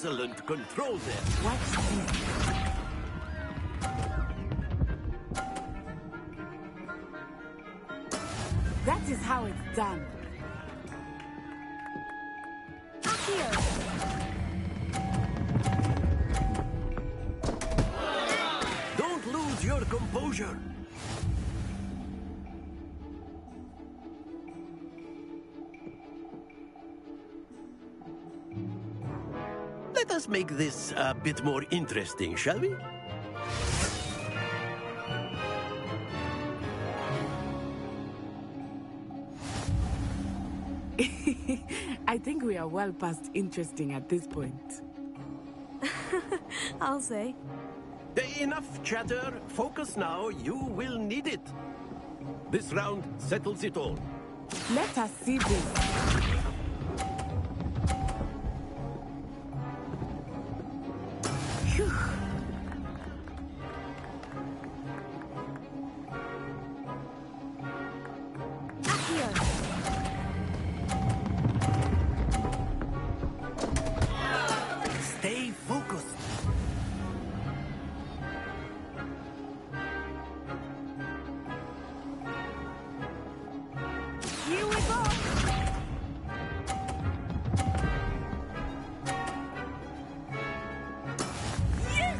Excellent control there. Watch this. That is how it's done. Don't lose your composure. Let us make this a bit more interesting, shall we? I think we are well past interesting at this point. I'll say. Enough chatter. Focus now. You will need it. This round settles it all. Let us see this. Phew. Stay focused. Here we go. Yes!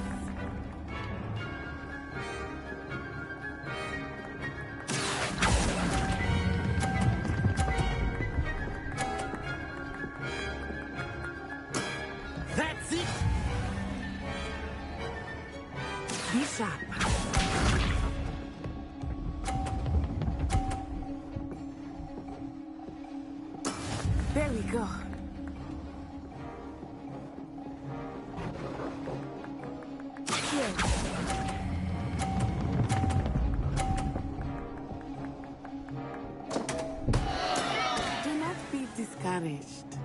That's it. Be sharp. There we go. Here. Do not be discouraged.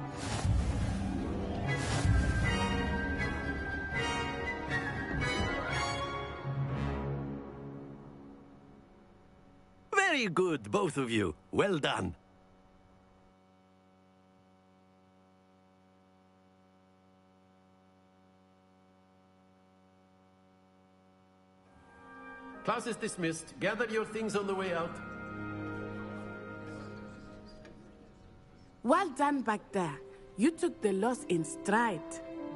Very good, both of you. Well done. Class is dismissed. Gather your things on the way out. Well done back there. You took the loss in stride.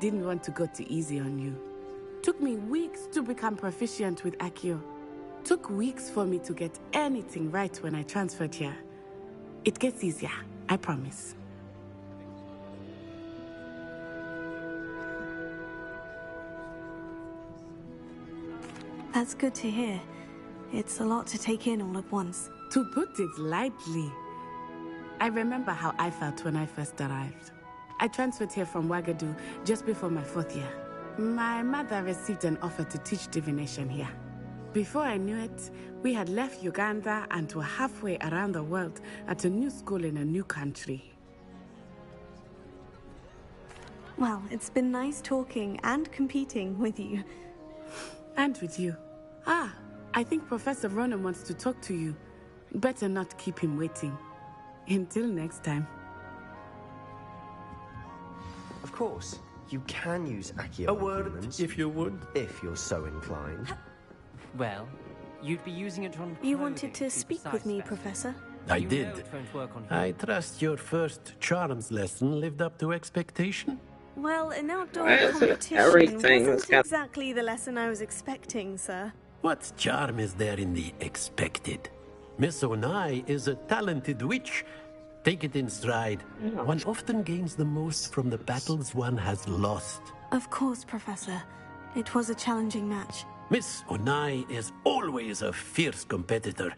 Didn't want to go too easy on you. Took me weeks to become proficient with Accio. Took weeks for me to get anything right when I transferred here. It gets easier, I promise. That's good to hear. It's a lot to take in all at once. To put it lightly, I remember how I felt when I first arrived. I transferred here from Wagadu just before my 4th year. My mother received an offer to teach divination here. Before I knew it, we had left Uganda and were halfway around the world at a new school in a new country. Well, it's been nice talking and competing with you. And with you. Ah, I think Professor Ronan wants to talk to you. Better not keep him waiting. Until next time. Of course, you can use Accio. A word, if you would. If you're so inclined. Well, you'd be using it on You wanted to speak with me, Professor? I did. I trust your first charms lesson lived up to expectation. Well, an outdoor Why is it competition everything wasn't that's got- exactly the lesson I was expecting, sir. What charm is there in the expected? Miss Onai is a talented witch. Take it in stride. One often gains the most from the battles one has lost. Of course, Professor. It was a challenging match. Miss Onai is always a fierce competitor,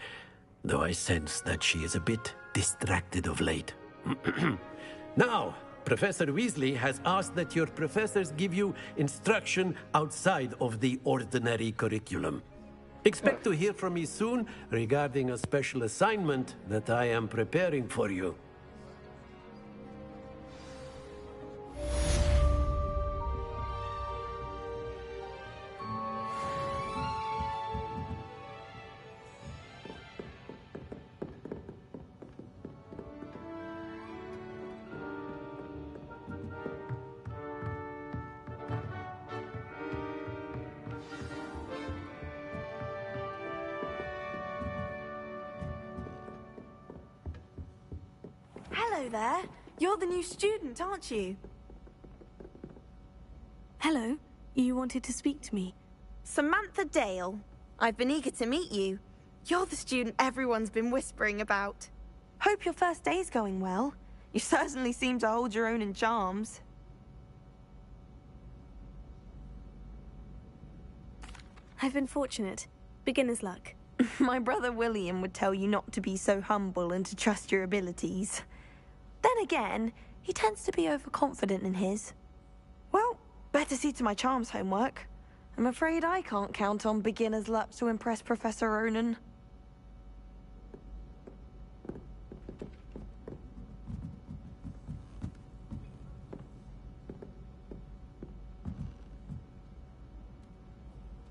though I sense that she is a bit distracted of late. Now, Professor Weasley has asked that your professors give you instruction outside of the ordinary curriculum. Expect to hear from me soon regarding a special assignment that I am preparing for you. Hello there. You're the new student, aren't you? Hello. You wanted to speak to me. Samantha Dale. I've been eager to meet you. You're the student everyone's been whispering about. Hope your first day's going well. You certainly seem to hold your own in charms. I've been fortunate. Beginner's luck. My brother William would tell you not to be so humble and to trust your abilities. Then again, he tends to be overconfident in his. Well, better see to my charms homework. I'm afraid I can't count on beginner's luck to impress Professor Ronen.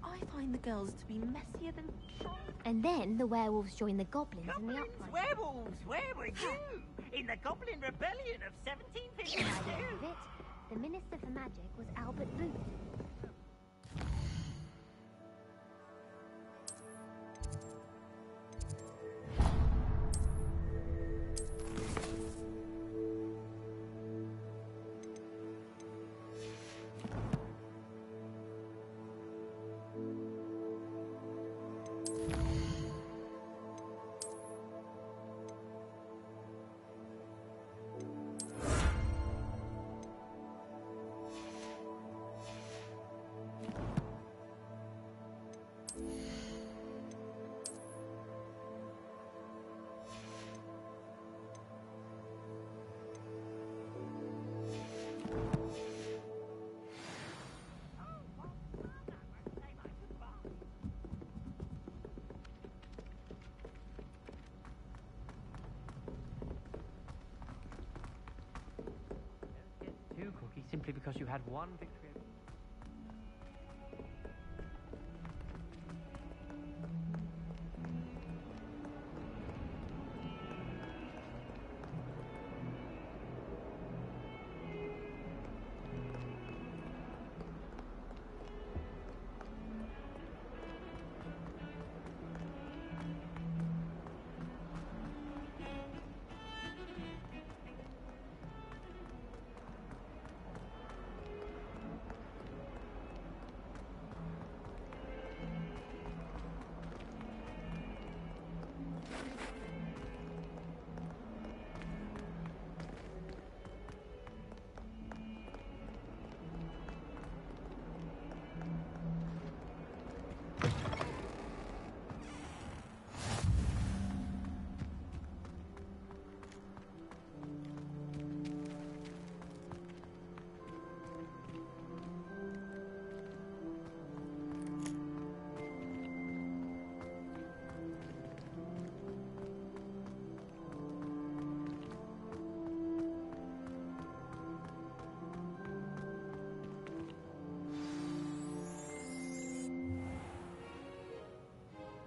I find the girls to be messier than... And then the werewolves join the goblins in the uprising. Werewolves, where were you? In the Goblin Rebellion of 1752? The Minister for Magic was Albert Booth. Cookie, simply because you had one victory.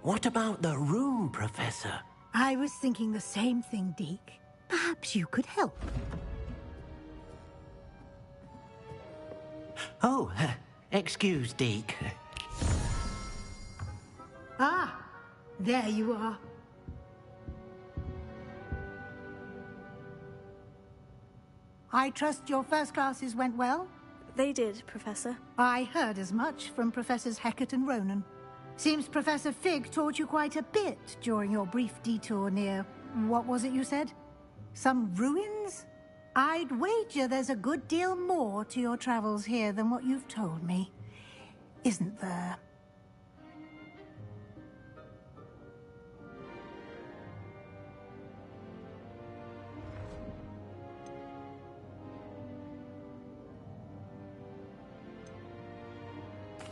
What about the room, Professor? I was thinking the same thing, Deke. Perhaps you could help. Oh, excuse, Deke. Ah, there you are. I trust your first classes went well? They did, Professor. I heard as much from Professors Hecat and Ronen. Seems Professor Fig taught you quite a bit during your brief detour near... what was it you said? Some ruins? I'd wager there's a good deal more to your travels here than what you've told me. Isn't there?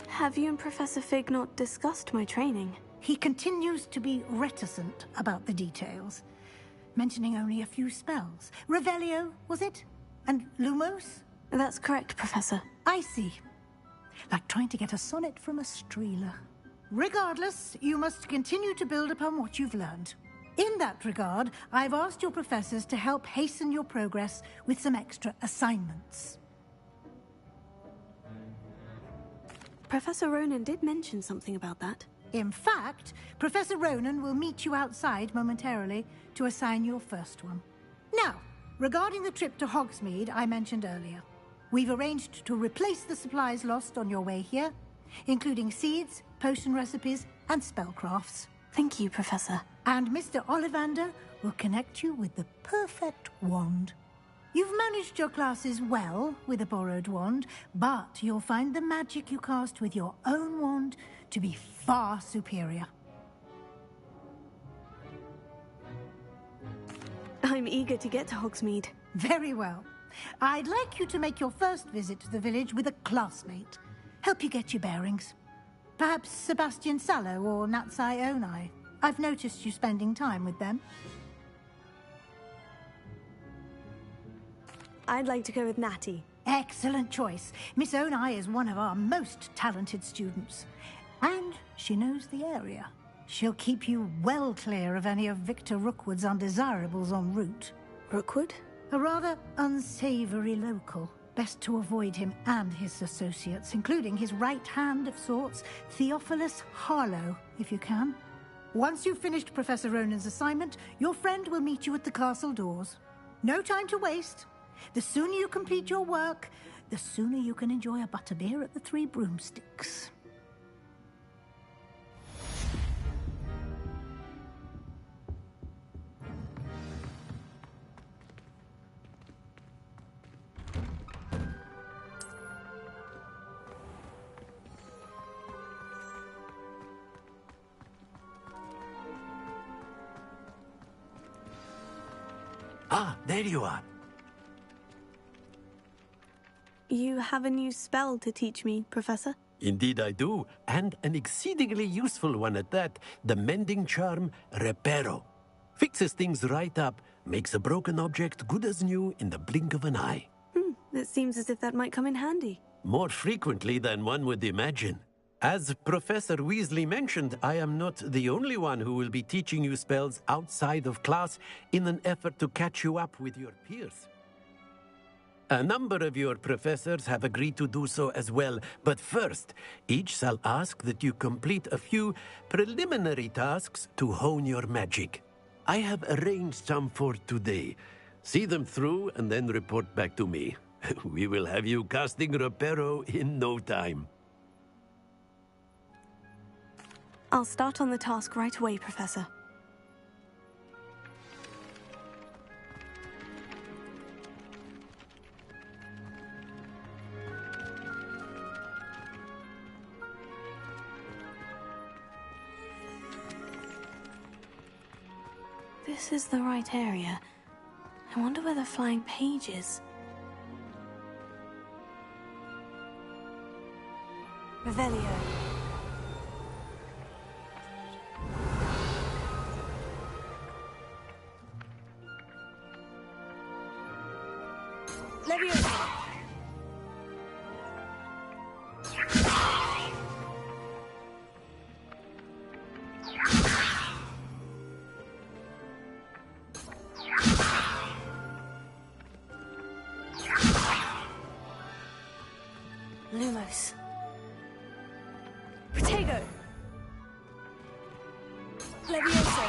Have you and Professor Fig not discussed my training? He continues to be reticent about the details, mentioning only a few spells. Revelio, was it? And Lumos? That's correct, Professor. I see. Like trying to get a sonnet from a Streeler. Regardless, you must continue to build upon what you've learned. In that regard, I've asked your professors to help hasten your progress with some extra assignments. Professor Ronen did mention something about that. In fact, Professor Ronen will meet you outside momentarily to assign your first one. Now, regarding the trip to Hogsmeade I mentioned earlier, we've arranged to replace the supplies lost on your way here, including seeds, potion recipes, and spellcrafts. Thank you, Professor. And Mr. Ollivander will connect you with the perfect wand. You've managed your classes well with a borrowed wand, but you'll find the magic you cast with your own wand to be far superior. I'm eager to get to Hogsmeade. Very well. I'd like you to make your first visit to the village with a classmate. Help you get your bearings. Perhaps Sebastian Sallow or Natsai Onai. I've noticed you spending time with them. I'd like to go with Natty. Excellent choice. Miss Onai is one of our most talented students. And she knows the area. She'll keep you well clear of any of Victor Rookwood's undesirables en route. Rookwood? A rather unsavory local. Best to avoid him and his associates, including his right hand of sorts, Theophilus Harlow, if you can. Once you've finished Professor Ronan's assignment, your friend will meet you at the castle doors. No time to waste. The sooner you complete your work, the sooner you can enjoy a butterbeer at the Three Broomsticks. Ah, there you are. You have a new spell to teach me, Professor? Indeed I do, and an exceedingly useful one at that. The mending charm, Reparo. Fixes things right up, makes a broken object good as new in the blink of an eye. It seems as if that might come in handy. More frequently than one would imagine. As Professor Weasley mentioned, I am not the only one who will be teaching you spells outside of class in an effort to catch you up with your peers. A number of your professors have agreed to do so as well, but first, each shall ask that you complete a few preliminary tasks to hone your magic. I have arranged some for today. See them through and then report back to me. We will have you casting Reparo in no time. I'll start on the task right away, Professor. This is the right area. I wonder where the flying page is. Revelio. Leviosa. Lumos. Protego. Levioso.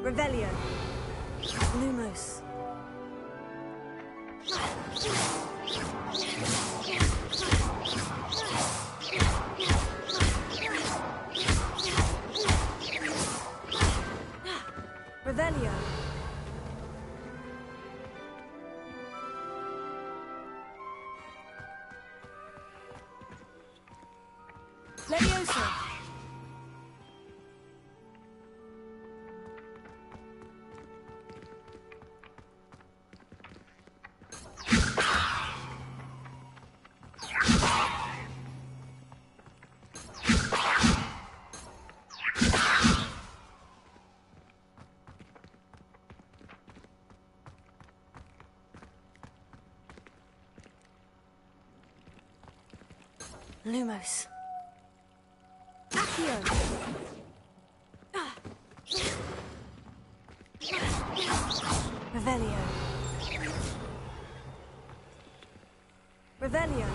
Revelio. Lumos. Revelio. Levioso. Lumos. Accio. Revelio. Revelio.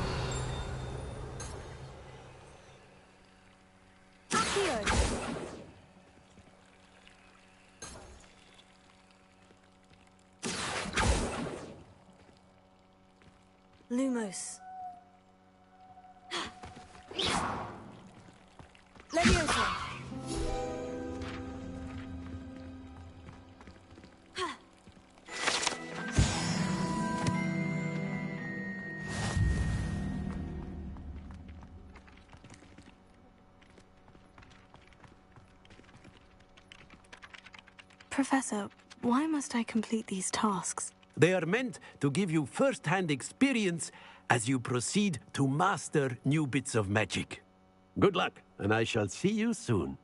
Accio. Lumos. Leviosa. Professor, why must I complete these tasks? They are meant to give you first-hand experience as you proceed to master new bits of magic. Good luck, and I shall see you soon.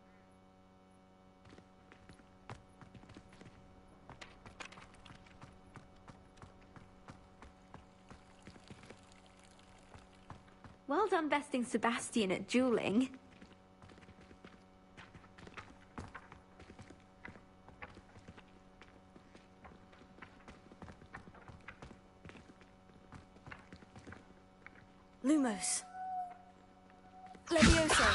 Well done besting Sebastian at dueling. Lumos. Levioso.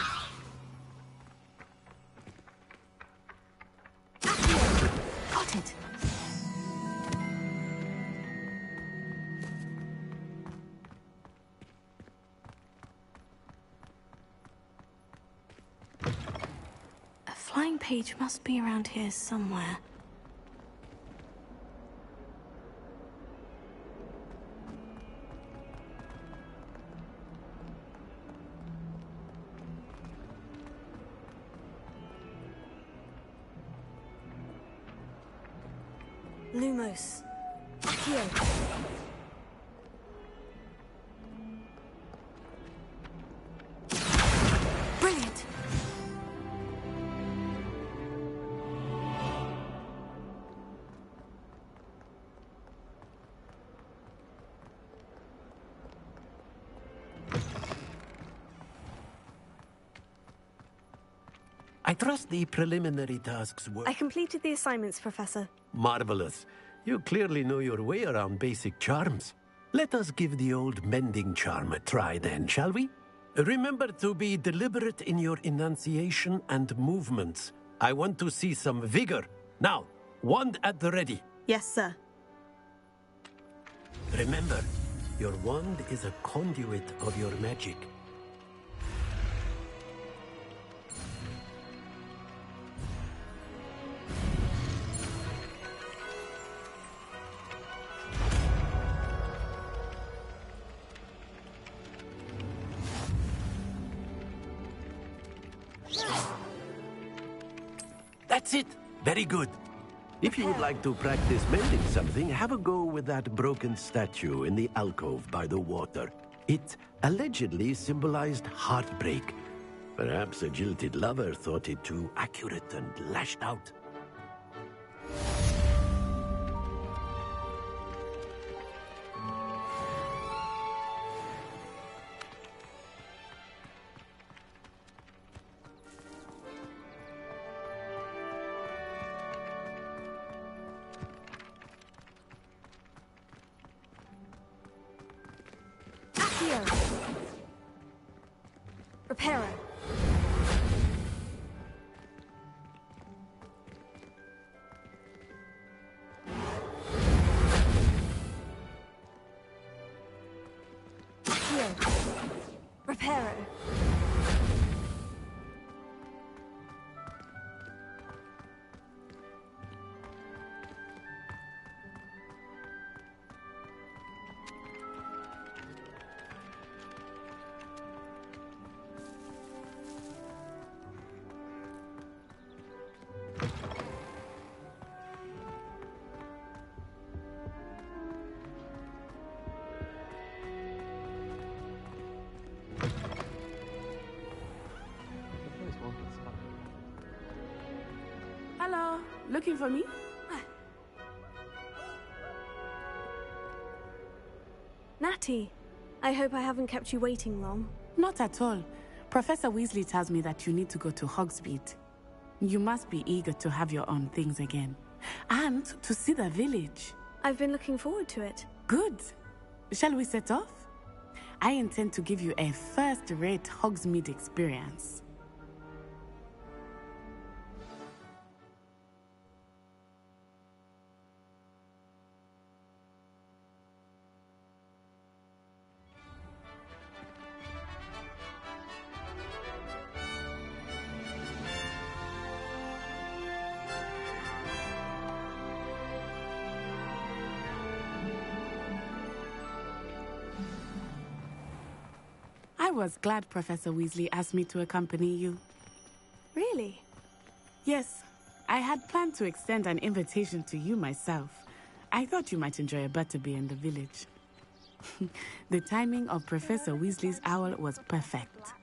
Accio. Got it. A flying page must be around here somewhere. Lumos. Accio. Brilliant. I trust the preliminary tasks were... I completed the assignments, Professor. Marvelous. You clearly know your way around basic charms. Let us give the old mending charm a try then, shall we? Remember to be deliberate in your enunciation and movements. I want to see some vigor. Now, wand at the ready. Yes, sir. Remember, your wand is a conduit of your magic. That's it. Very good. If you would like to practice mending something, have a go with that broken statue in the alcove by the water. It allegedly symbolized heartbreak. Perhaps a jilted lover thought it too accurate and lashed out. Reparo. Accio. Reparo. Hello, looking for me? Natty, I hope I haven't kept you waiting long. Not at all. Professor Weasley tells me that you need to go to Hogsmeade. You must be eager to have your own things again. And to see the village. I've been looking forward to it. Good. Shall we set off? I intend to give you a first-rate Hogsmeade experience. was glad Professor Weasley asked me to accompany you. Really? Yes, I had planned to extend an invitation to you myself. I thought you might enjoy a butterbeer in the village. The timing of Professor Weasley's owl was perfect.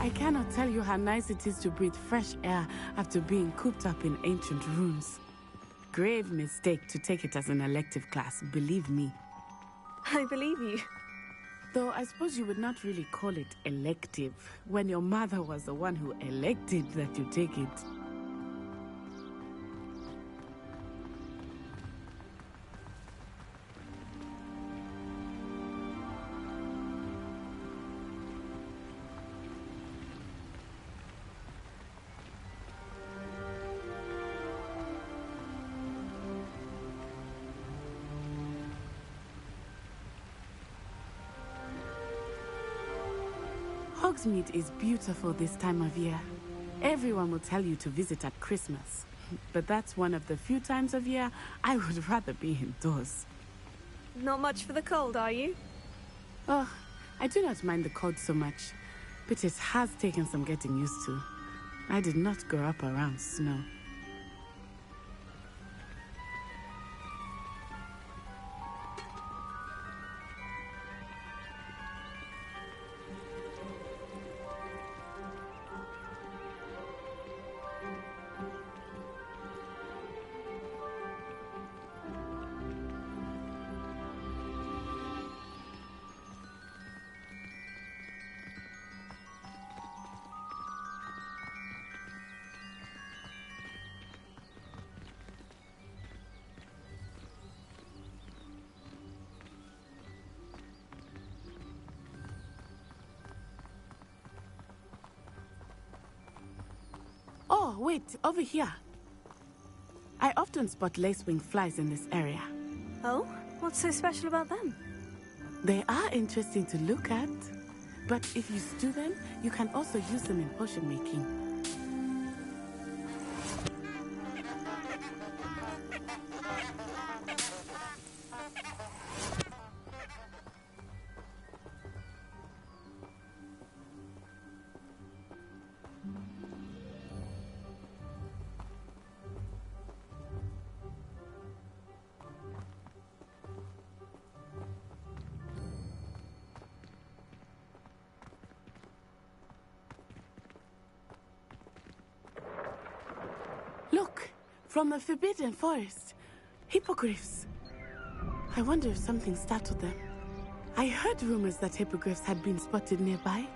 I cannot tell you how nice it is to breathe fresh air after being cooped up in ancient rooms. Grave mistake to take it as an elective class, believe me. I believe you. Though I suppose you would not really call it elective when your mother was the one who elected that you take it. Hogsmeade is beautiful this time of year. Everyone will tell you to visit at Christmas. But that's one of the few times of year I would rather be indoors. Not much for the cold, are you? Oh, I do not mind the cold so much, but it has taken some getting used to. I did not grow up around snow. Oh, wait, over here. I often spot lacewing flies in this area. Oh? What's so special about them? They are interesting to look at, but if you stew them, you can also use them in potion making. Look, from the Forbidden Forest. Hippogriffs. I wonder if something startled them. I heard rumors that hippogriffs had been spotted nearby.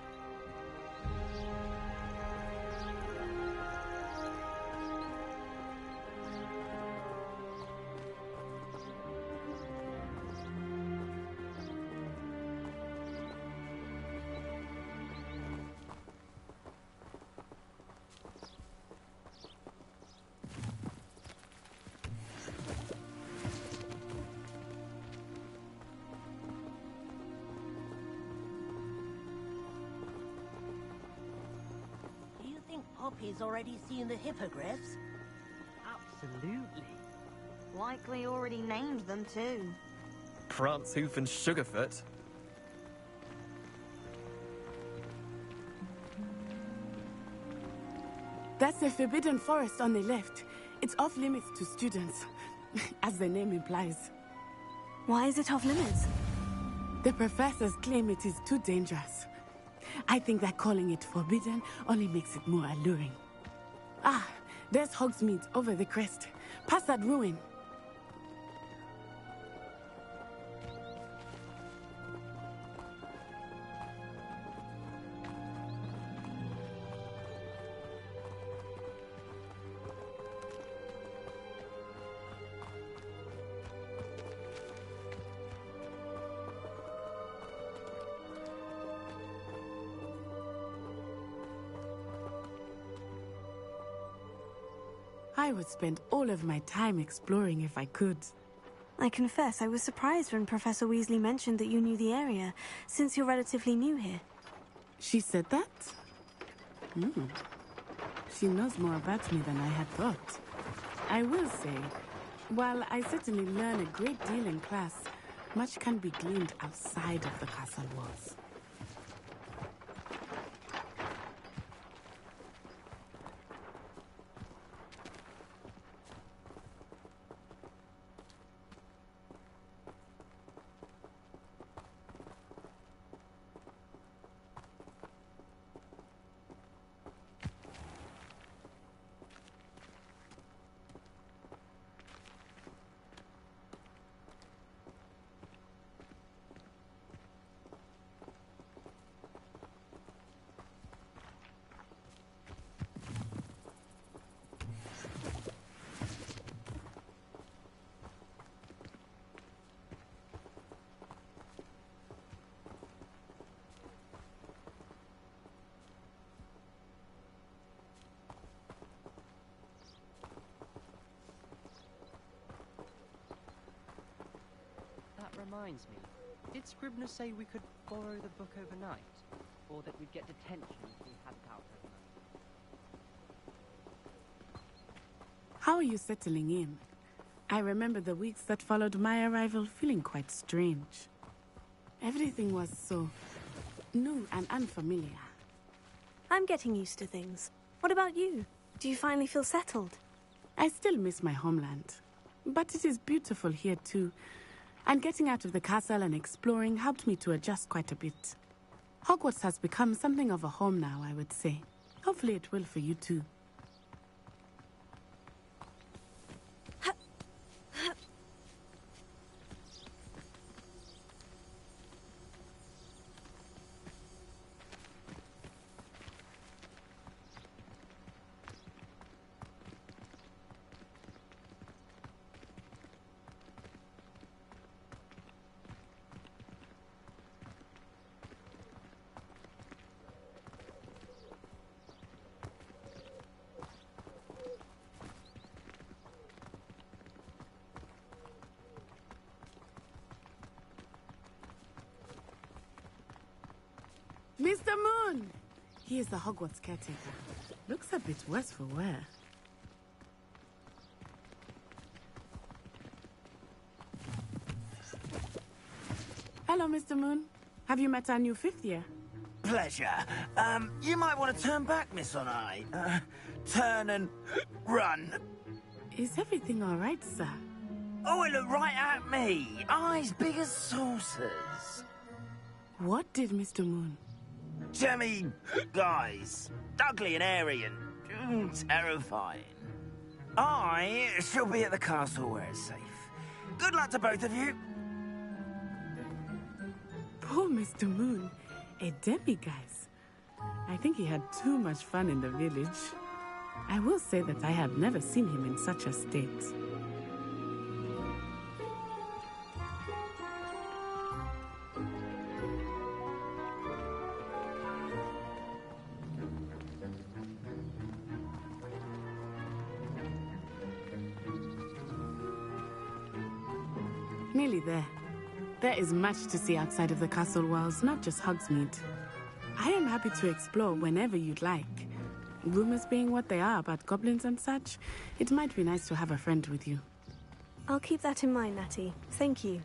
Poppy's already seen the hippogriffs? Absolutely. Likely already named them too. Prancehoof and Sugarfoot. That's the Forbidden Forest on the left. It's off limits to students, as the name implies. Why is it off limits? The professors claim it is too dangerous. I think that calling it forbidden only makes it more alluring. Ah, there's Hogsmeade over the crest. Past that ruin. I would spend all of my time exploring if I could. I confess I was surprised when Professor Weasley mentioned that you knew the area, since you're relatively new here. She said that? She knows more about me than I had thought. I will say, while I certainly learn a great deal in class, much can be gleaned outside of the castle walls. Reminds me, did Scribner say we could borrow the book overnight? Or that we'd get detention if we had it out overnight? How are you settling in? I remember the weeks that followed my arrival feeling quite strange. Everything was so new and unfamiliar. I'm getting used to things. What about you? Do you finally feel settled? I still miss my homeland. But it is beautiful here too. And getting out of the castle and exploring helped me to adjust quite a bit. Hogwarts has become something of a home now, I would say. Hopefully it will for you too. Mr. Moon! He is the Hogwarts caretaker. Looks a bit worse for wear. Hello, Mr. Moon. Have you met our new fifth year? Pleasure. You might want to turn back, Miss Onai. Turn and run. Is everything all right, sir? Oh, it looked right at me. Eyes big as saucers. What did Mr. Moon? Jemmy guys. Ugly and airy and terrifying. I shall be at the castle where it's safe. Good luck to both of you. Poor Mr. Moon. A demiguise. I think he had too much fun in the village. I will say that I have never seen him in such a state. Nearly there. There is much to see outside of the castle walls, not just Hogsmeade. I am happy to explore whenever you'd like. Rumors being what they are about goblins and such, it might be nice to have a friend with you. I'll keep that in mind, Natty. Thank you.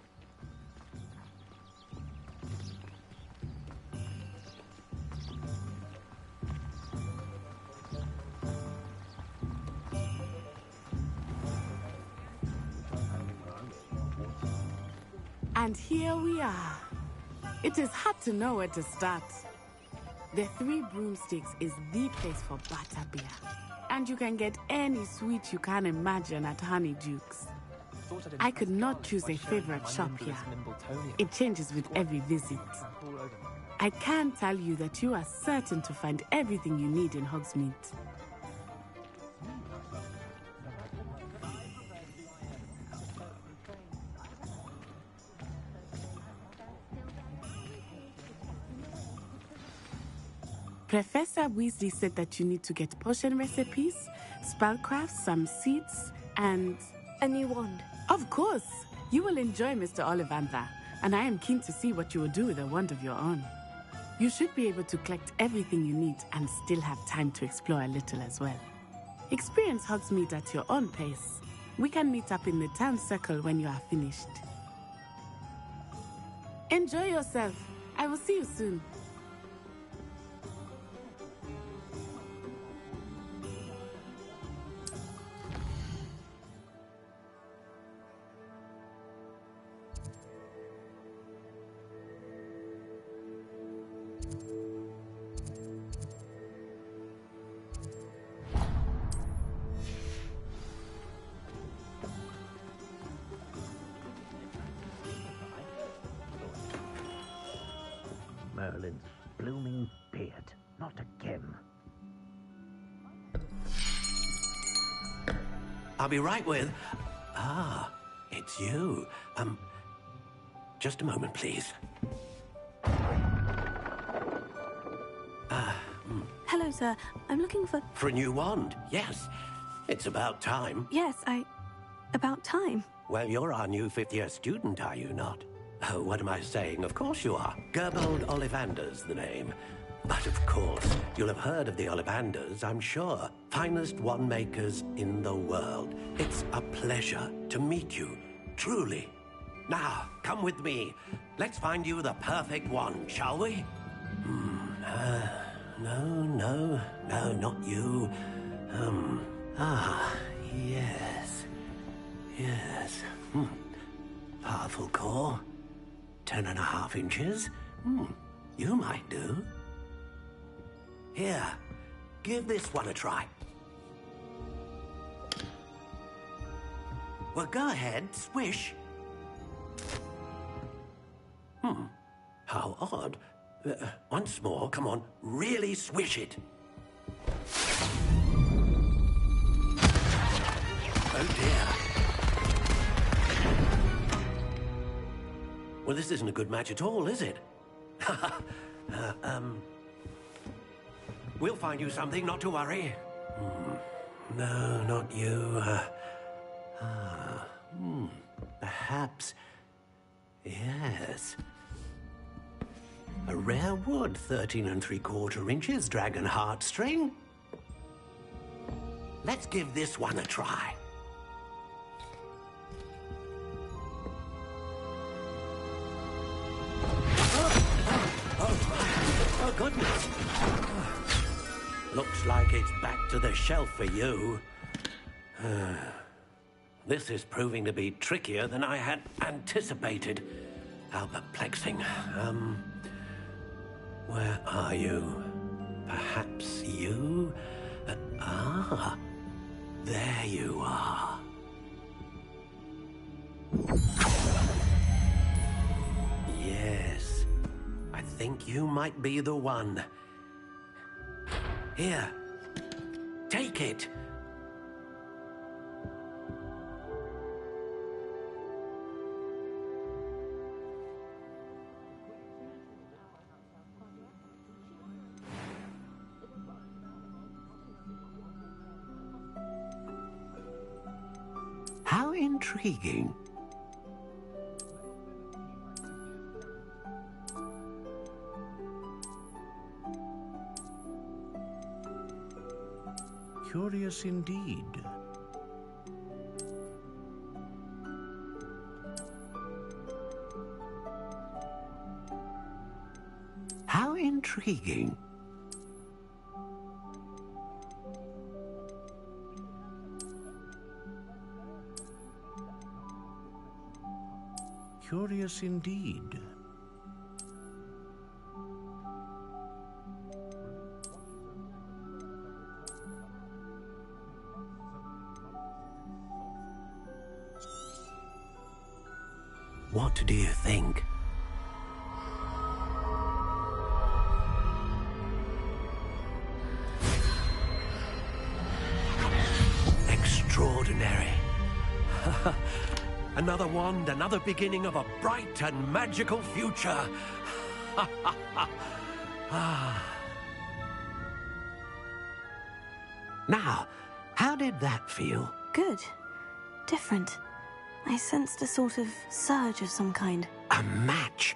And here we are. It is hard to know where to start. The Three Broomsticks is the place for butterbeer. And you can get any sweet you can imagine at Honeydukes. I could not choose a favorite shop here. It changes with every visit. I can tell you that you are certain to find everything you need in Hogsmeade. Professor Weasley said that you need to get potion recipes, spellcraft, some seeds, and... a new wand. Of course! You will enjoy Mr. Ollivander, and I am keen to see what you will do with a wand of your own. You should be able to collect everything you need and still have time to explore a little as well. Experience Hogsmeade at your own pace. We can meet up in the town circle when you are finished. Enjoy yourself. I will see you soon. Merlin's blooming beard. Not again. I'll be right with... Ah, it's you. Just a moment, please. Hello, sir. I'm looking for... For a new wand, yes. It's about time. Yes, about time. Well, you're our new fifth-year student, are you not? Oh, what am I saying? Of course you are. Gerbold Ollivander's the name. But of course, you'll have heard of the Ollivanders, I'm sure. Finest wand makers in the world. It's a pleasure to meet you, truly. Now, come with me. Let's find you the perfect wand, shall we? No, not you. Yes. Powerful core. 10.5 inches. You might do. Here, give this one a try. Well, go ahead, swish. How odd. Once more, come on, really swish it. Oh dear. Well, this isn't a good match at all, is it? We'll find you something, not to worry. No, not you. Perhaps... Yes. A rare wood, 13 3/4 inches, dragon heartstring. Let's give this one a try. Oh, goodness. Looks like it's back to the shelf for you. This is proving to be trickier than I had anticipated. How perplexing. Where are you? Perhaps you? There you are. Yes. I think you might be the one. Here. Take it. How intriguing. Curious indeed. How intriguing. Curious indeed. What do you think? Extraordinary. Another wand, another beginning of a bright and magical future. Now, how did that feel? Good. Different. I sensed a sort of surge of some kind. A match.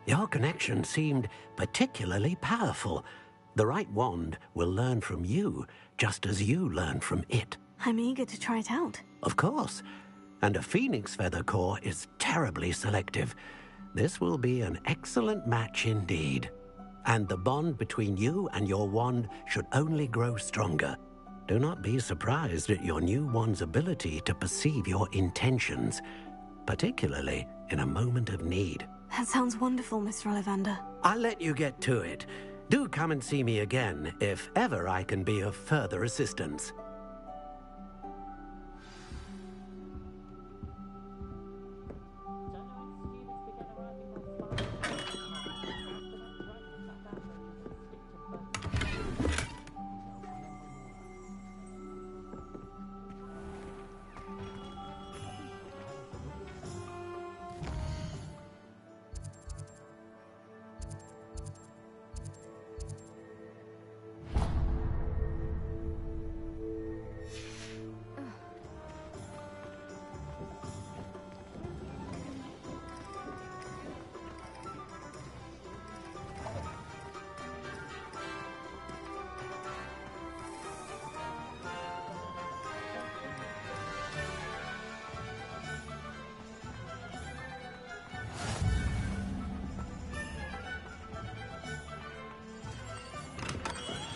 Your connection seemed particularly powerful. The right wand will learn from you, just as you learn from it. I'm eager to try it out. Of course. And a phoenix feather core is terribly selective. This will be an excellent match indeed. And the bond between you and your wand should only grow stronger. Do not be surprised at your new wand's ability to perceive your intentions, particularly in a moment of need. That sounds wonderful, Mr. Ollivander. I'll let you get to it. Do come and see me again if ever I can be of further assistance.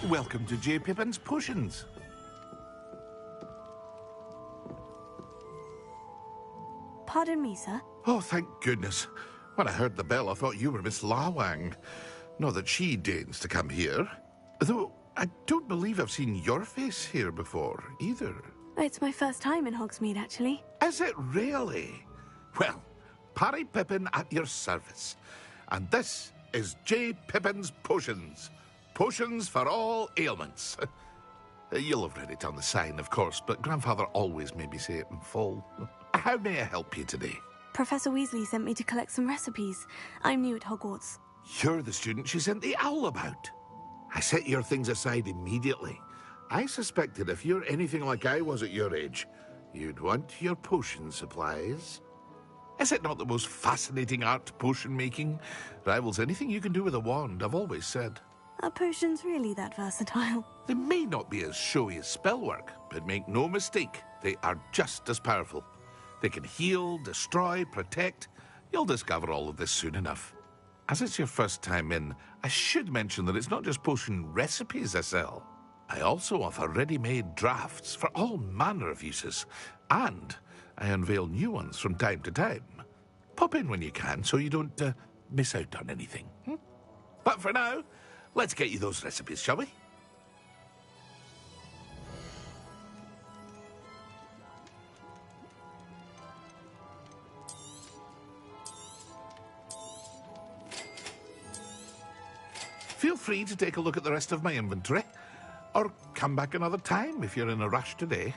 Welcome to J. Pippin's Potions. Pardon me, sir. Oh, thank goodness. When I heard the bell, I thought you were Miss Lawang. Not that she deigns to come here. Though, I don't believe I've seen your face here before, either. It's my first time in Hogsmeade, actually. Is it really? Well, Parry Pippin at your service. And this is J. Pippin's Potions. Potions for all ailments. You'll have read it on the sign, of course, but Grandfather always made me say it in full. How may I help you today? Professor Weasley sent me to collect some recipes. I'm new at Hogwarts. You're the student she sent the owl about. I set your things aside immediately. I suspected if you're anything like I was at your age, you'd want your potion supplies. Is it not the most fascinating art, potion making? Rivals anything you can do with a wand, I've always said. Are potions really that versatile? They may not be as showy as spellwork, but make no mistake, they are just as powerful. They can heal, destroy, protect. You'll discover all of this soon enough. As it's your first time in, I should mention that it's not just potion recipes I sell. I also offer ready-made drafts for all manner of uses, and I unveil new ones from time to time. Pop in when you can so you don't miss out on anything. But for now, let's get you those recipes, shall we? Feel free to take a look at the rest of my inventory, or come back another time if you're in a rush today.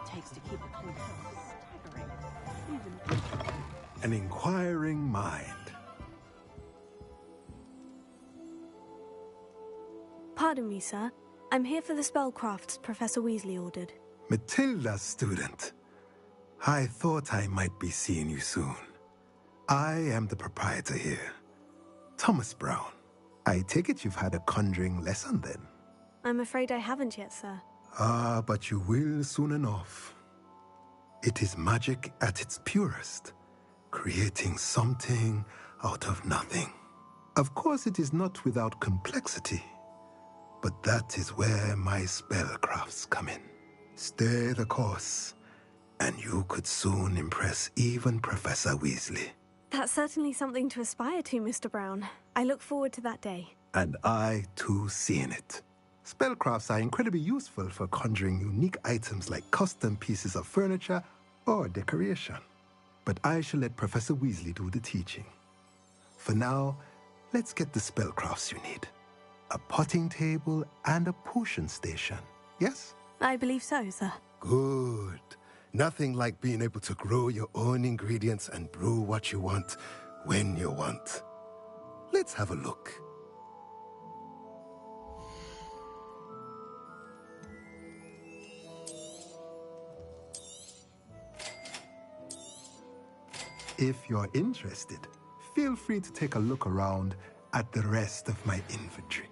Takes to keep a clean house is staggering. An inquiring mind. Pardon me, sir. I'm here for the spellcrafts Professor Weasley ordered. Matilda, student. I thought I might be seeing you soon. I am the proprietor here, Thomas Brown. I take it you've had a conjuring lesson then? I'm afraid I haven't yet, sir. Ah, but you will soon enough. It is magic at its purest, creating something out of nothing. Of course, it is not without complexity, but that is where my spellcrafts come in. Stay the course, and you could soon impress even Professor Weasley. That's certainly something to aspire to, Mr. Brown. I look forward to that day. And I, too, seeing it. Spellcrafts are incredibly useful for conjuring unique items like custom pieces of furniture or decoration. But I shall let Professor Weasley do the teaching. For now, let's get the spellcrafts you need. A potting table and a potion station, yes? I believe so, sir. Good. Nothing like being able to grow your own ingredients and brew what you want when you want. Let's have a look. If you're interested, feel free to take a look around at the rest of my inventory.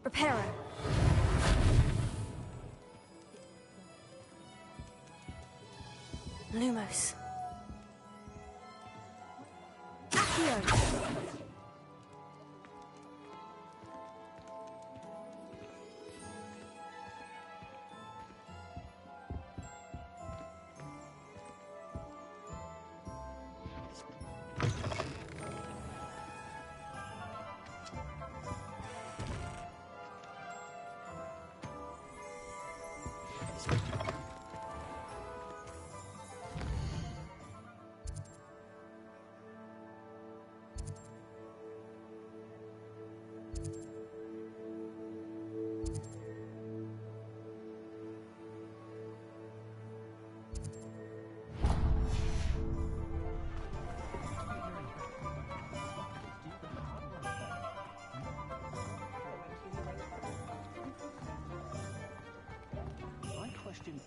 Reparo. Lumos. Accio.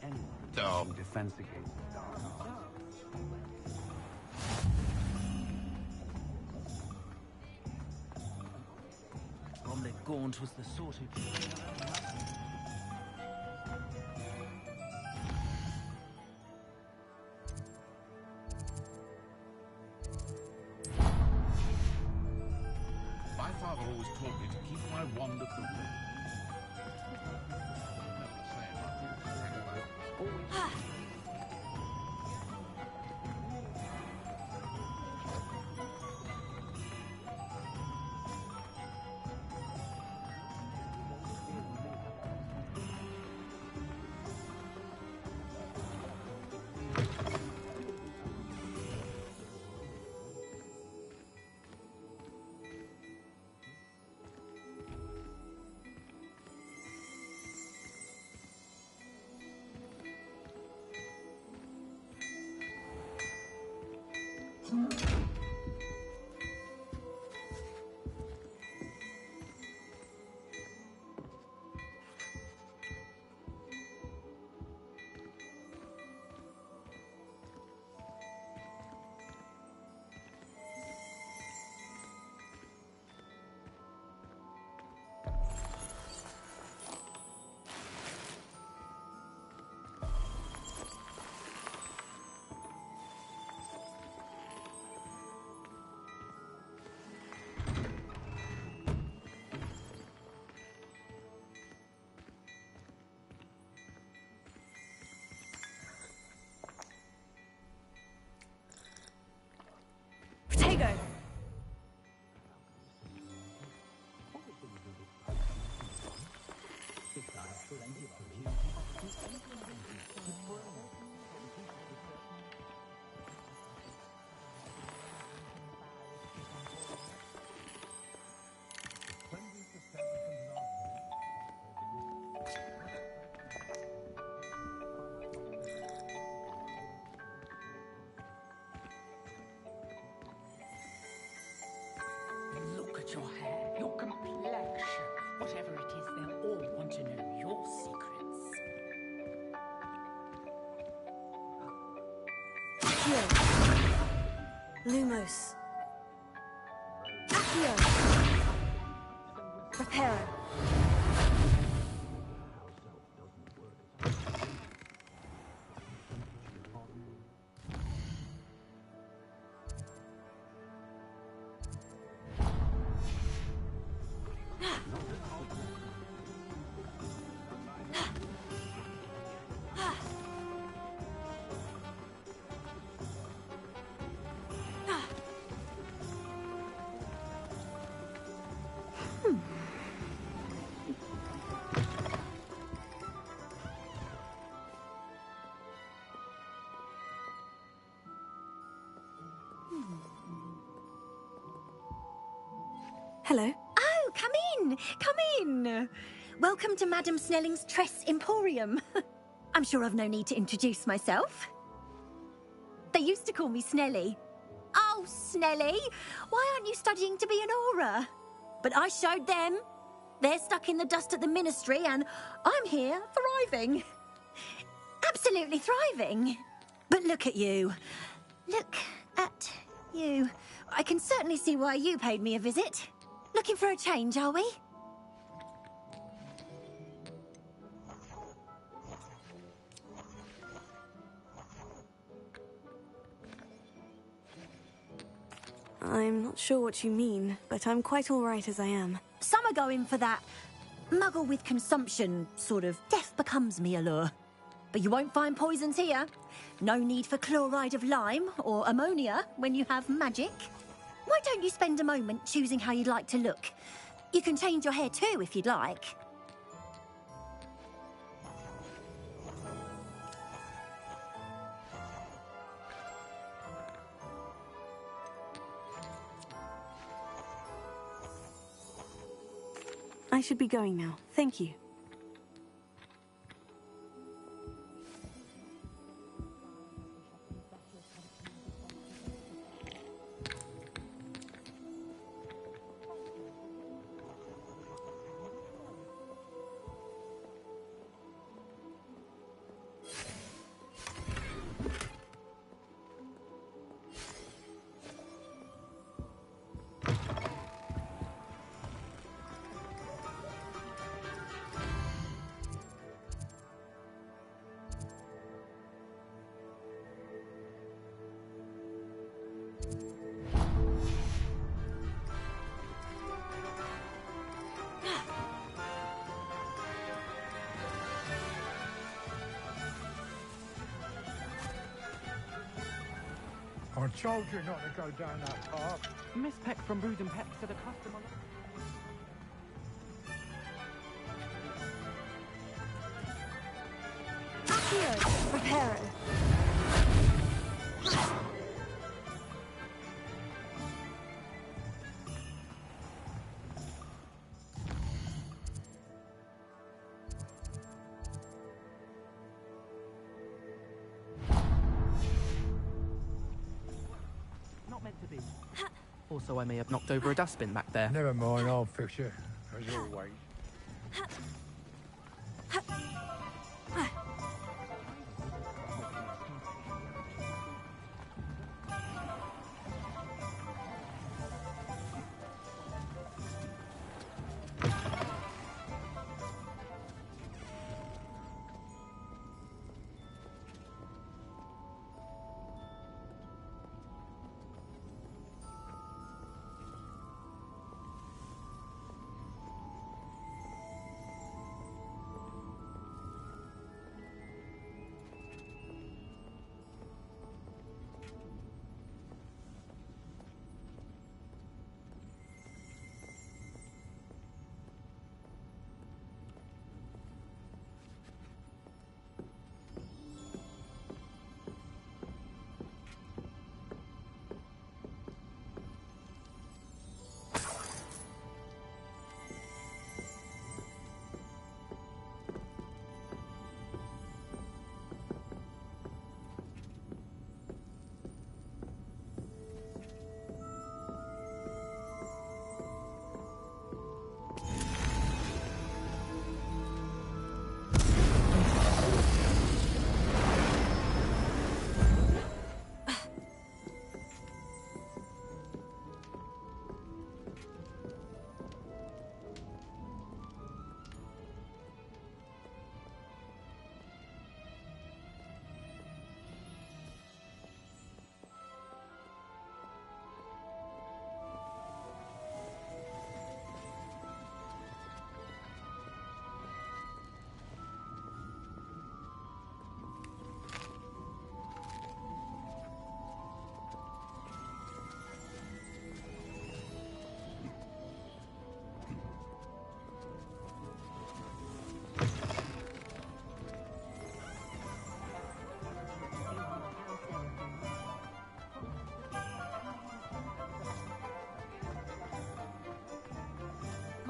Anyone defense against the dark arts. Omlet Gaunt was the sort of... My father always taught me to keep my wand at the ready. Accio. Lumos. Accio. Reparo. Hello. Oh, come in! Come in! Welcome to Madame Snelling's Tress Emporium. I'm sure I've no need to introduce myself. They used to call me Snelly. Oh, Snelly! Why aren't you studying to be an Auror? But I showed them. They're stuck in the dust at the Ministry, and I'm here, thriving. Absolutely thriving. But look at you. Look at you. I can certainly see why you paid me a visit. Looking for a change, are we? I'm not sure what you mean, but I'm quite all right as I am. Some are going for that muggle with consumption, sort of death becomes me allure. But you won't find poisons here. No need for chloride of lime or ammonia when you have magic. Why don't you spend a moment choosing how you'd like to look? You can change your hair too if you'd like. I should be going now. Thank you. I told you not to go down that path. Miss Peck from Brood and Peck said a customer... Accio. Reparo. Meant to be. Also, I may have knocked over a dustbin back there. Never mind, I'll fix it, as always.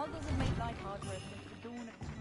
Muggles have made life hard for us since the dawn of time.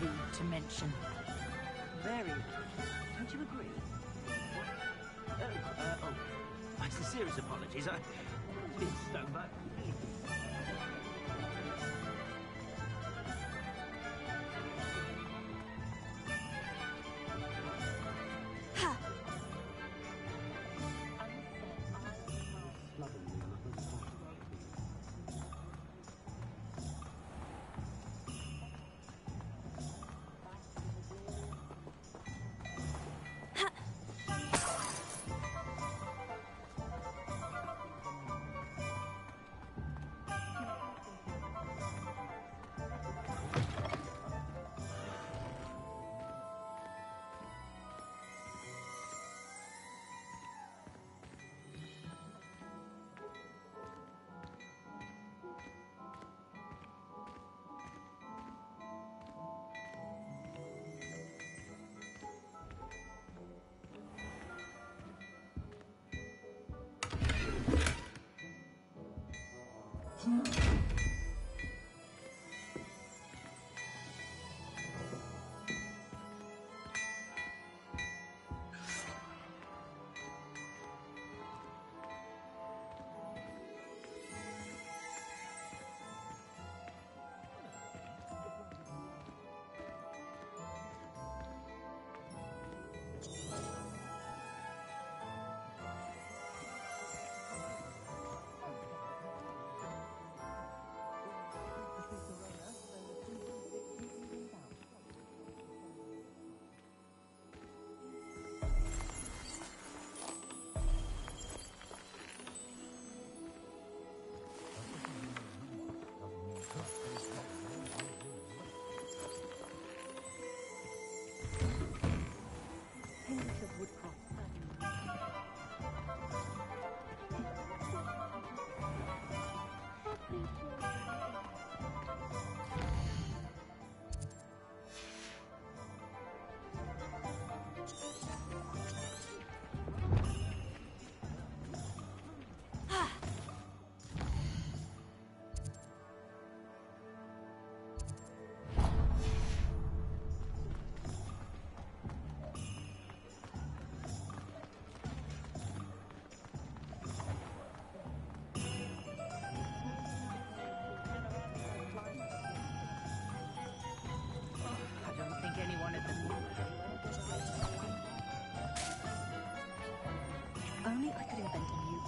rude to mention. Very rude. Don't you agree? Oh, my sincerest apologies. I've been stung by... Only I could invent a new...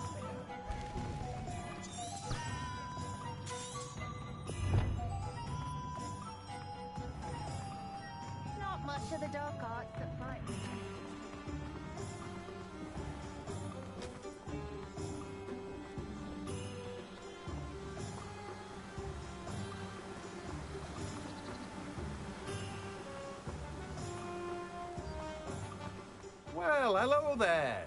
Not much of the dark arts that frighten me. Well, hello there.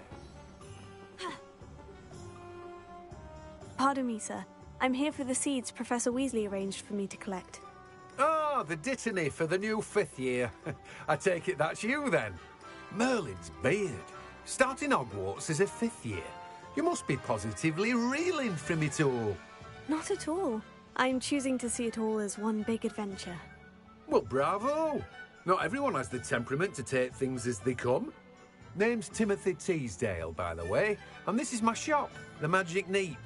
Pardon me, sir. I'm here for the seeds Professor Weasley arranged for me to collect. Oh, the dittany for the new 5th year. I take it that's you, then. Merlin's beard. Starting Hogwarts as a 5th year. You must be positively reeling from it all. Not at all. I'm choosing to see it all as one big adventure. Well, bravo. Not everyone has the temperament to take things as they come. Name's Timothy Teasdale, by the way, and this is my shop, the Magic Neep.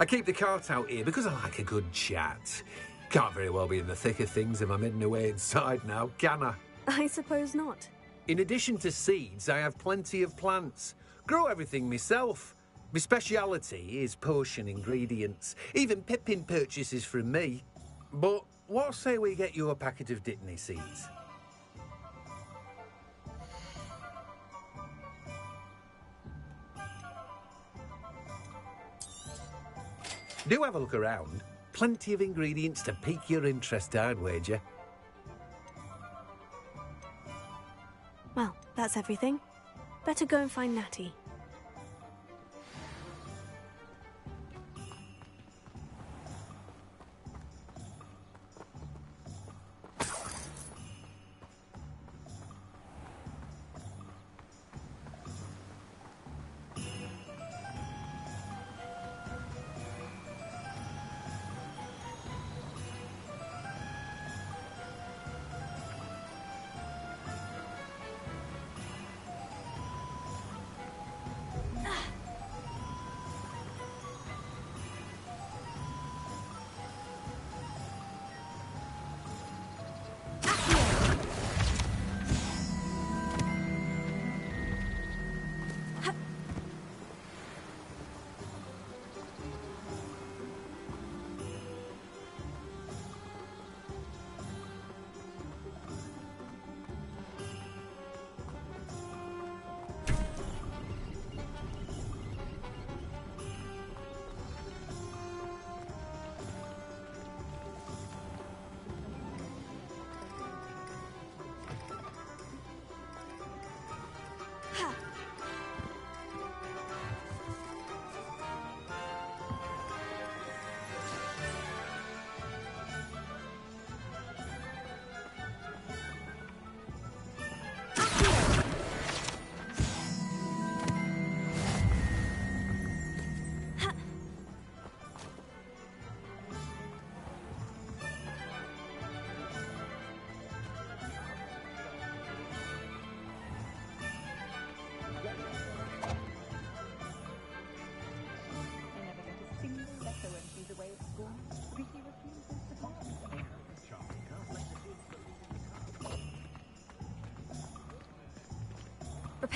I keep the cart out here because I like a good chat. Can't very well be in the thick of things if I'm hidden away inside now, can I? I suppose not. In addition to seeds, I have plenty of plants. Grow everything myself. My speciality is potion ingredients. Even Pippin purchases from me. But what say we get you a packet of Dittany seeds? Do have a look around. Plenty of ingredients to pique your interest, I'd wager. Well, that's everything. Better go and find Natty.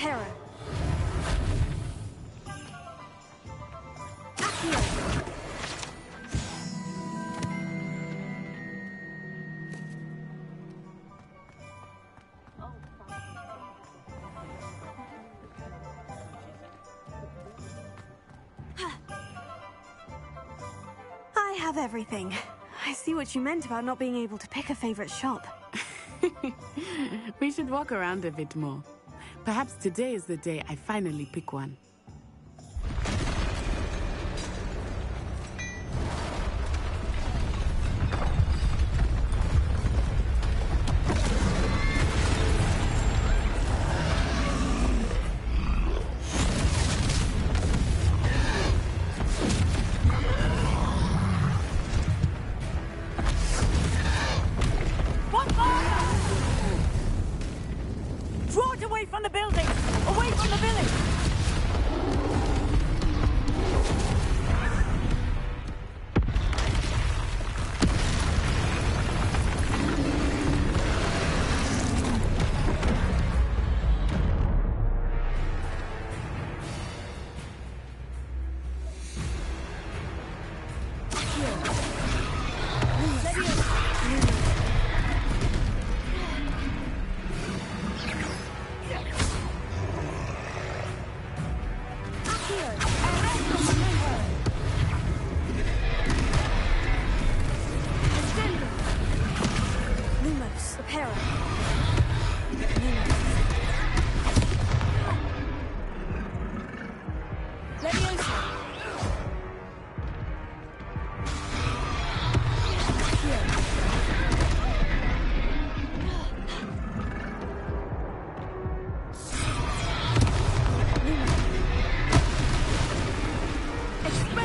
Reparo. I have everything. I see what you meant about not being able to pick a favorite shop. We should walk around a bit more. Perhaps today is the day I finally pick one. Draw it away from the building! Away from the village! Lumos, Reparo. Expel!